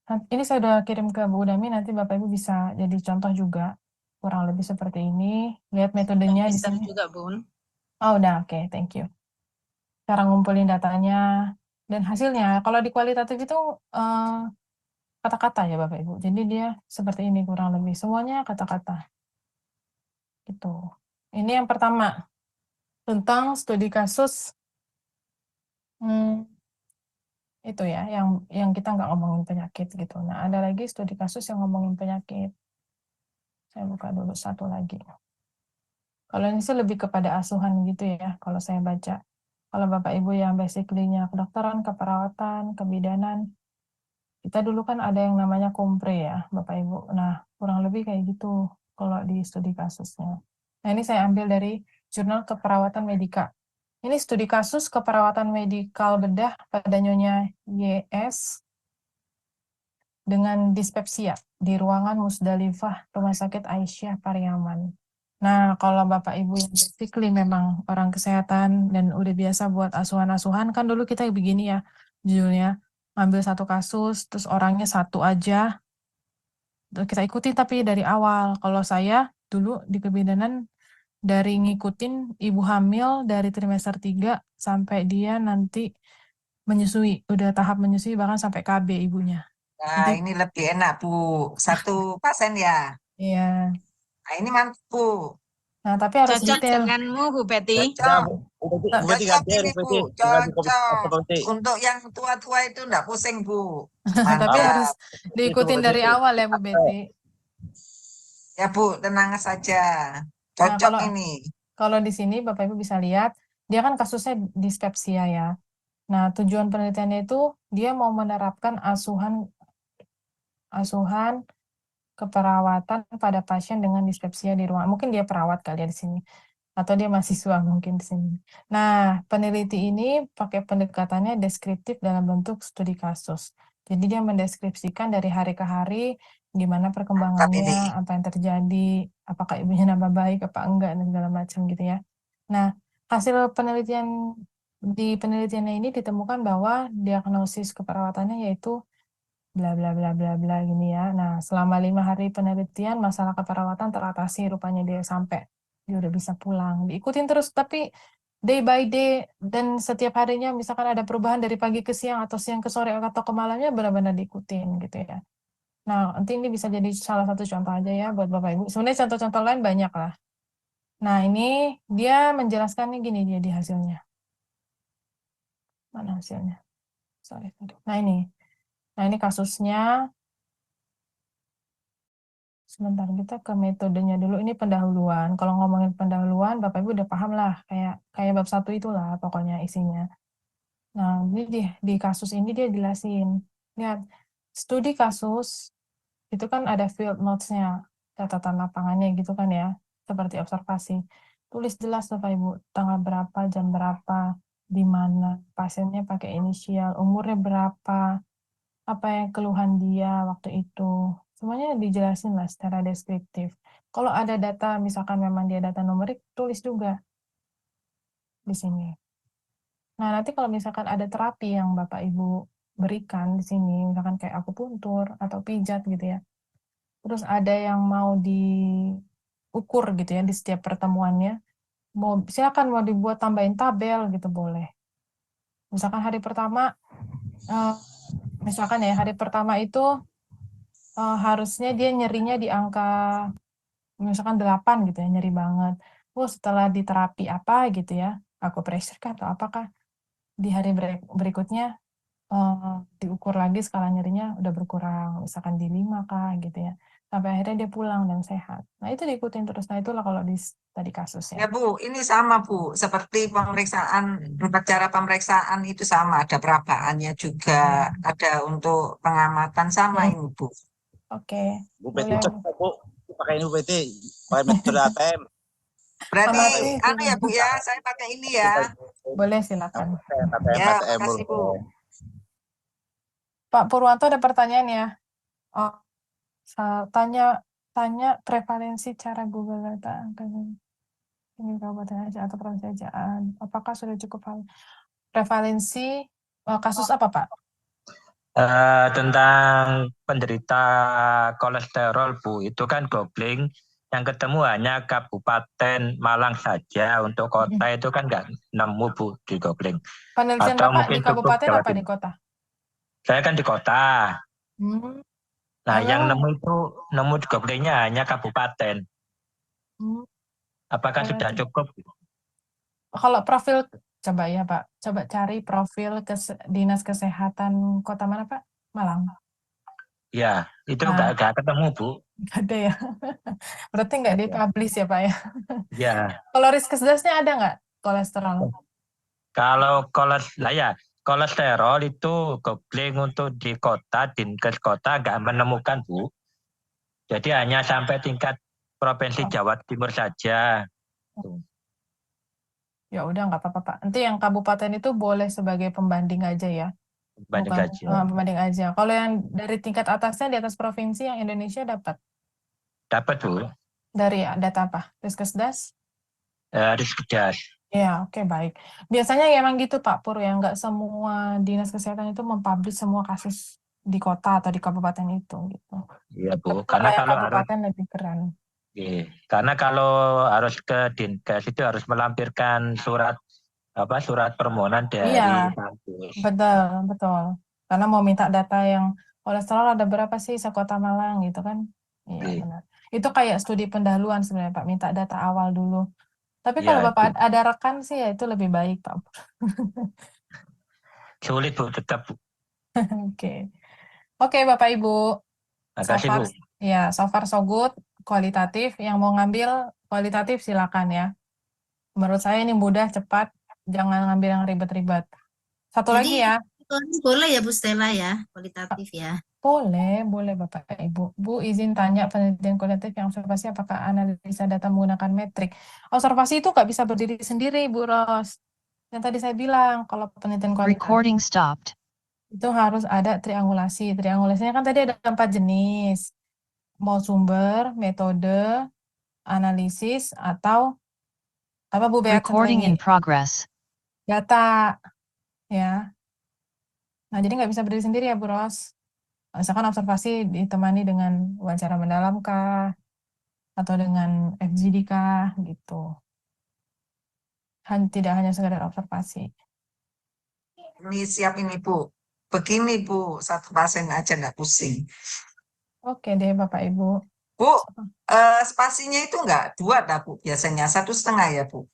Nah, ini saya udah kirim ke Bu Udami, nanti Bapak Ibu bisa jadi contoh juga. Kurang lebih seperti ini. Lihat metodenya di Bisa sini. juga, Bun. Oh udah, oke, thank you. Cara ngumpulin datanya dan hasilnya. Kalau di kualitatif itu kata-kata ya Bapak Ibu. Jadi dia seperti ini kurang lebih. Semuanya kata-kata. Gitu. Ini yang pertama. Tentang studi kasus itu ya, yang kita nggak ngomongin penyakit gitu. Nah, ada lagi studi kasus yang ngomongin penyakit. Saya buka dulu satu lagi. Kalau ini sih lebih kepada asuhan gitu ya, kalau saya baca. Kalau Bapak Ibu yang basically-nya kedokteran, keperawatan, kebidanan, kita dulu kan ada yang namanya kompre ya, Bapak Ibu. Nah, kurang lebih kayak gitu kalau di studi kasusnya. Nah, ini saya ambil dari Jurnal Keperawatan Medika. Ini studi kasus keperawatan medikal bedah pada Nyonya YS dengan dispepsia di ruangan Musdalifah Rumah Sakit Aisyah Pariaman. Nah, kalau Bapak Ibu yang basically memang orang kesehatan dan udah biasa buat asuhan-asuhan, kan dulu kita begini ya, judulnya, ambil satu kasus, terus orangnya satu aja, terus kita ikuti tapi dari awal. Kalau saya dulu di kebidanan, dari ngikutin ibu hamil dari trimester 3 sampai dia nanti menyusui, udah tahap menyusui bahkan sampai KB ibunya. Nah, Jadi, ini lebih enak, Bu. Satu pasien ya. iya. Nah, ini mantap, Bu. Nah, tapi harus Cocok detail. denganmu, Bu Betty. Ya, Cocok. Bu Nah, Betty Cocok gantian, ini, Bu Bu. Betty. Dengan Cocok. Untuk yang tua-tua itu enggak pusing, Bu. tapi harus Mantap. diikutin dari awal ya Bu Betty. Ya, Bu, tenang saja. Nah, Cocok ini. kalau di sini Bapak Ibu bisa lihat, dia kan kasusnya dispepsia ya. Nah, tujuan penelitiannya itu dia mau menerapkan asuhan keperawatan pada pasien dengan dispepsia di ruangan. Mungkin dia perawat kali ya di sini. atau dia mahasiswa mungkin di sini. Nah, peneliti ini pakai pendekatannya deskriptif dalam bentuk studi kasus. Jadi dia mendeskripsikan dari hari ke hari gimana Mantap ini. perkembangannya, apa yang terjadi, apakah ibunya nambah baik apa enggak dan segala macam gitu ya. Nah, hasil penelitian di penelitiannya ini ditemukan bahwa diagnosis keperawatannya yaitu bla bla bla bla bla gini ya. Nah, selama 5 hari penelitian masalah keperawatan teratasi rupanya dia sampai dia udah bisa pulang. Diikutin terus tapi day by day dan setiap harinya misalkan ada perubahan dari pagi ke siang atau siang ke sore atau ke malamnya benar-benar diikutin gitu ya. Nah, nanti ini bisa jadi salah satu contoh aja ya buat Bapak Ibu. Sebenarnya contoh-contoh lain banyak lah. Nah, ini dia menjelaskannya gini dia di hasilnya. Mana hasilnya? Sorry. Nah, ini. Nah, ini kasusnya. Sebentar, kita ke metodenya dulu. Ini pendahuluan. Kalau ngomongin pendahuluan, Bapak Ibu udah paham lah. Kayak bab 1 itulah pokoknya isinya. Nah, ini di kasus ini dia jelasin. Lihat, studi kasus, itu kan ada field notes-nya, catatan lapangannya gitu kan ya, seperti observasi. Tulis jelas Bapak Ibu, tanggal berapa, jam berapa, di mana, pasiennya pakai inisial, umurnya berapa, apa yang keluhan dia waktu itu. Semuanya dijelasin lah secara deskriptif. Kalau ada data, misalkan memang dia data numerik, tulis juga di sini. Nah, nanti kalau misalkan ada terapi yang Bapak Ibu berikan di sini, misalkan kayak akupuntur atau pijat gitu ya, terus ada yang mau diukur gitu ya di setiap pertemuannya, silakan mau dibuat tambahin tabel gitu boleh. Misalkan hari pertama, misalkan ya hari pertama itu harusnya dia nyerinya di angka misalkan 8 gitu ya, nyeri banget. Setelah diterapi apa gitu ya, akupressure kah atau apakah, di hari berikutnya diukur lagi skala nyerinya udah berkurang, misalkan di 5 kah gitu ya. Sampai akhirnya dia pulang dan sehat. Nah, itu diikutin terus. Nah, itulah kalau di tadi kasusnya. Ya Bu, ini sama Bu, seperti pemeriksaan, cara pemeriksaan itu sama, ada perabaannya juga, ada untuk pengamatan sama ini Bu. Oke, Bu PT boleh. coba Bu, pakai ini Bu PT, pakai metode ATM. Berarti Amati, anu ya Bu ya, saya pakai ini ya. boleh silakan. Ya, makasih Bu. Pak Purwanto ada pertanyaan ya. Oh, tanya prevalensi cara Google Data ini kabupaten aja atau provinsi aja. Apakah sudah cukup hal prevalensi kasus apa Pak? Tentang penderita kolesterol Bu, itu kan googling yang ketemu hanya Kabupaten Malang saja, untuk kota itu kan nggak nemu Bu di googling. Penelitian Atau Bapak mungkin di kabupaten Jawa apa di Timur. kota? Saya kan di kota. Nah, yang memang nemu di googlingnya hanya kabupaten. Apakah sudah cukup? Kalau profil coba ya Pak, coba cari profil Dinas Kesehatan Kota mana Pak? Malang. Ya, itu Nah, nggak ketemu Bu. nggak ada ya. Berarti nggak dipublish ya Pak ya. Ya. Kalau Riskesdasnya ada nggak kolesterol? Kalau kolesterol itu googling untuk di kota, Dinkes kota nggak menemukan Bu. Jadi hanya sampai tingkat Provinsi Jawa Timur saja. Ya udah nggak apa-apa Pak. Nanti yang kabupaten itu boleh sebagai pembanding aja ya. Banding Bukan aja. pembanding aja. Kalau yang dari tingkat atasnya di atas provinsi yang Indonesia dapat Dapat Bu. dari data apa? Riskesdas? Riskesdas. Ya, oke baik. Biasanya ya emang gitu Pak Pur ya, nggak semua dinas kesehatan itu mempublish semua kasus di kota atau di kabupaten itu gitu. Iya Bu, Tapi karena yang kalau kabupaten lebih keren. iya, karena kalau harus ke Dinkes itu harus melampirkan surat permohonan dari Iya, kampus. betul. Karena mau minta data yang kolesterol ada berapa sih sekota Malang gitu kan? Iya benar. Itu kayak studi pendahuluan sebenarnya Pak, minta data awal dulu. Tapi kalau Ya, Bapak ada rekan sih ya itu lebih baik Pak. sulit Bu, tetap Bu. Oke Bapak Ibu. Makasih Bu. Ya, so far so good, kualitatif. Yang mau ngambil kualitatif silakan ya. Menurut saya ini mudah, cepat, jangan ngambil yang ribet-ribet. Satu lagi ya. Boleh ya Bu Stella ya, kualitatif ya. Boleh Bapak Ibu. Bu izin tanya penelitian kualitatif yang observasi apakah analisa data menggunakan metrik. Observasi itu nggak bisa berdiri sendiri, Bu Ros. Yang tadi saya bilang, kalau penelitian kualitatif Recording stopped. itu harus ada triangulasi. Triangulasinya kan tadi ada 4 jenis. Mau sumber, metode, analisis, atau apa Bu Beat satu Recording lagi? in progress. Data, ya. Nah, jadi nggak bisa berdiri sendiri ya, Bu Ros. Misalkan observasi ditemani dengan wawancara mendalam kah, atau dengan FGD kah, gitu. Tidak hanya sekedar observasi. Ini siap ini Bu. Begini Bu, satu pasien aja nggak pusing. Oke deh, Bapak Ibu. Bu, spasinya itu enggak 2 dah Bu, biasanya 1,5 ya Bu.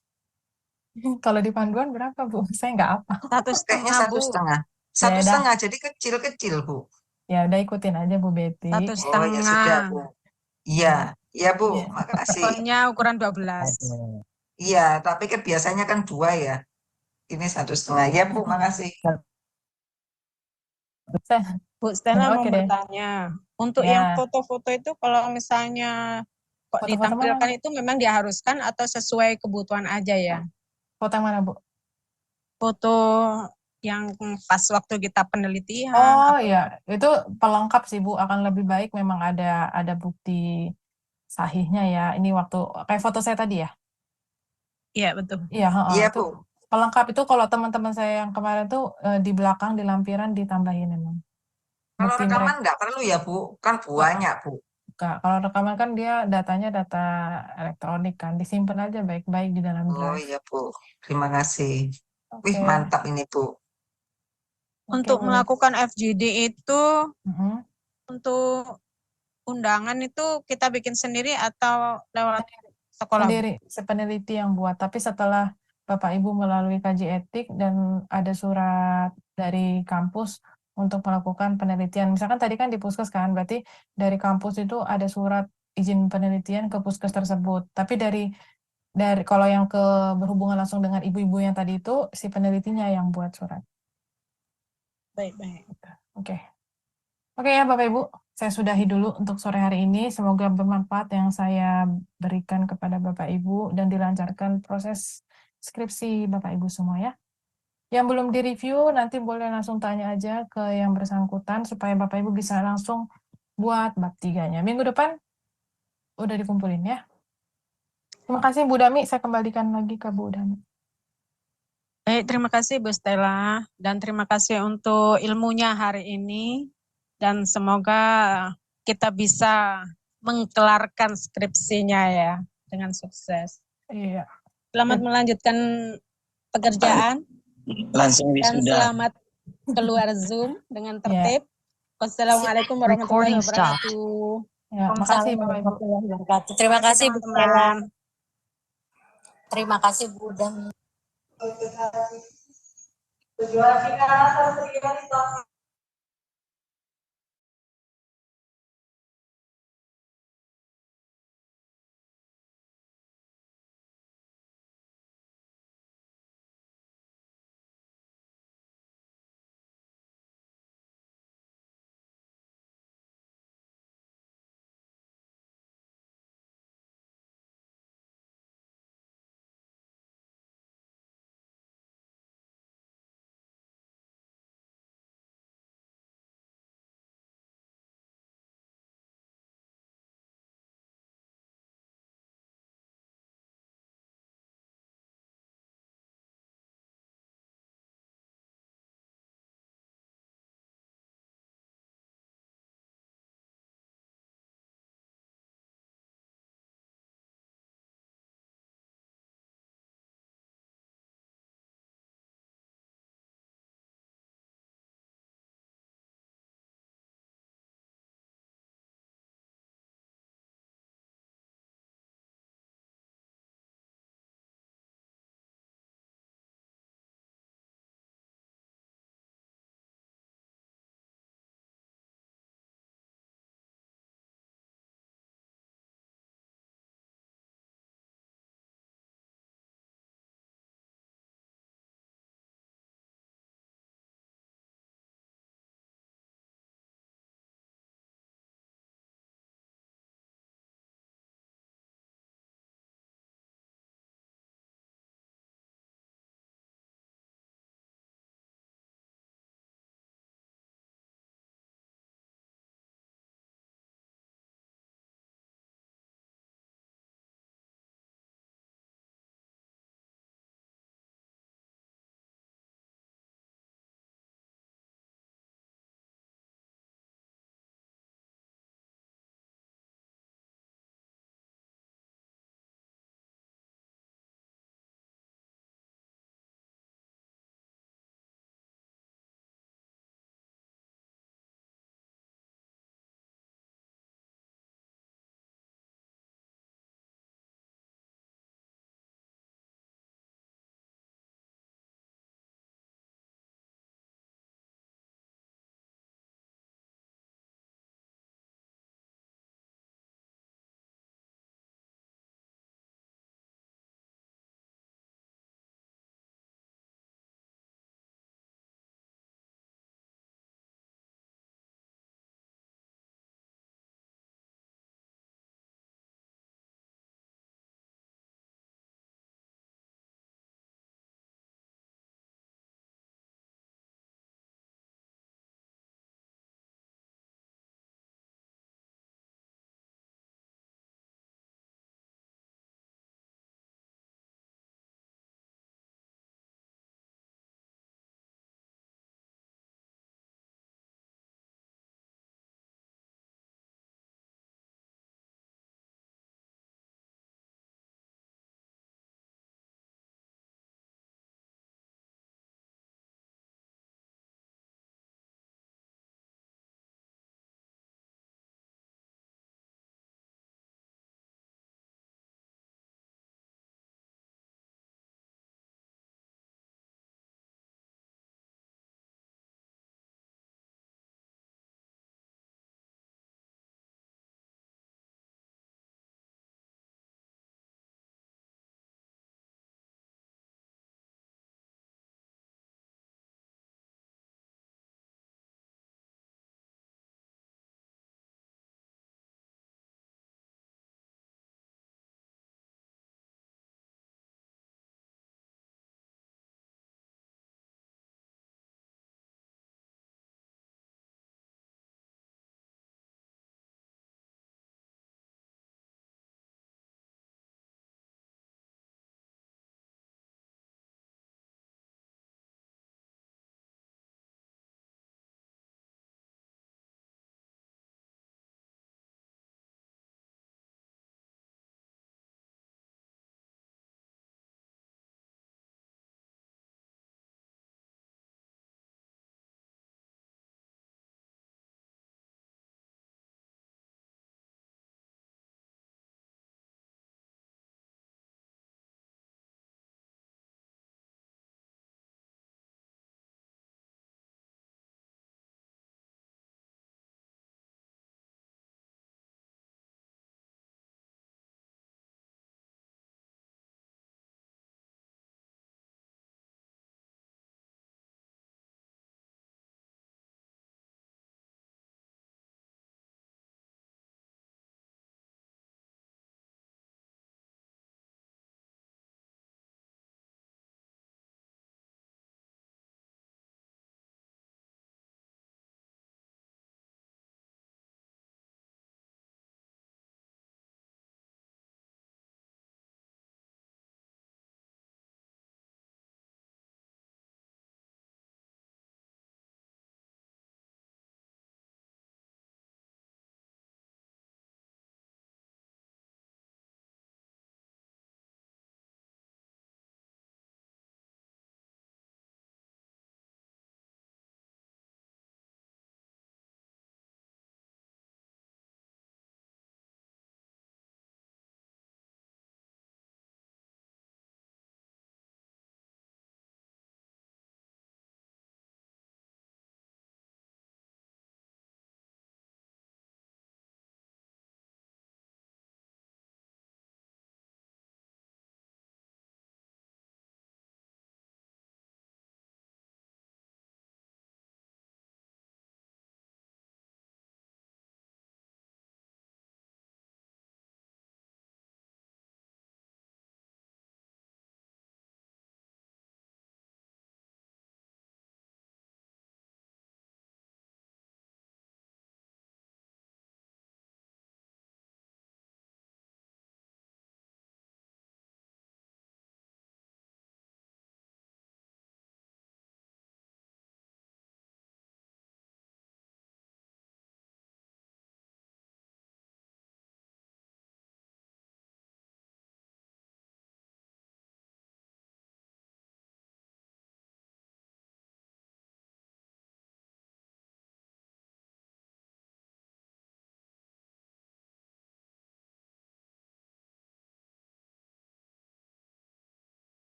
Kalau di panduan berapa, Bu? Saya nggak apa. Kayaknya 1,5. Ya udah, 1,5, jadi kecil-kecil Bu. ya udah ikutin aja Bu Betty. Oh ya sudah Bu. Iya, iya Bu, Iya. makasih. Pokoknya ukuran 12. Iya, tapi kan biasanya kan 2 ya. Ini 1,5. Ya Bu, makasih. Bu Stella mau Oke deh. bertanya, untuk Ya. yang foto-foto itu kalau misalnya kok Foto-foto ditampilkan mana? itu memang diharuskan atau sesuai kebutuhan aja ya? Foto yang mana, Bu? Foto yang pas waktu kita penelitian. Oh ya, itu pelengkap sih Bu. Akan lebih baik memang ada bukti sahihnya ya. Ini waktu kayak foto saya tadi ya. Iya betul. Iya, Iya itu Bu. pelengkap itu kalau teman-teman saya yang kemarin tuh di belakang di lampiran ditambahin memang. Kalau Bukti rekaman mereka. enggak perlu ya Bu, kan banyak Bu. Enggak, kalau rekaman kan dia datanya data elektronik kan, disimpan aja baik-baik di dalam Oh drive. iya Bu, terima kasih. Wih Oke. mantap ini Bu. Oke, Untuk Bu. melakukan FGD itu Mhm. untuk undangan itu kita bikin sendiri atau lewat sekolah? Bu? Sendiri, peneliti yang buat. Tapi setelah Bapak Ibu melalui kaji etik dan ada surat dari kampus untuk melakukan penelitian. Misalkan tadi kan di Puskes kan, berarti dari kampus itu ada surat izin penelitian ke Puskes tersebut. Tapi dari kalau yang berhubungan langsung dengan ibu-ibu yang tadi itu si penelitinya yang buat surat. Baik-baik. Oke. Oke ya Bapak Ibu, saya sudahi dulu untuk sore hari ini. Semoga bermanfaat yang saya berikan kepada Bapak Ibu dan dilancarkan proses skripsi Bapak Ibu semua ya. Yang belum direview nanti boleh langsung tanya aja ke yang bersangkutan supaya Bapak Ibu bisa langsung buat bab 3-nya. Minggu depan udah dikumpulin ya. Terima kasih Bu Dami, saya kembalikan lagi ke Bu Dami. Baik, terima kasih Bu Stella dan terima kasih untuk ilmunya hari ini dan semoga kita bisa mengkelarkan skripsinya ya dengan sukses. Iya. Selamat melanjutkan pekerjaan Langsung dan wisuda. selamat keluar Zoom dengan tertib. Wassalamualaikum warahmatullahi Recording stopped. wabarakatuh. Ya, makasih Bapak Ibu. Terima kasih Bu Stella. teman-teman. Terima kasih Bu Dami.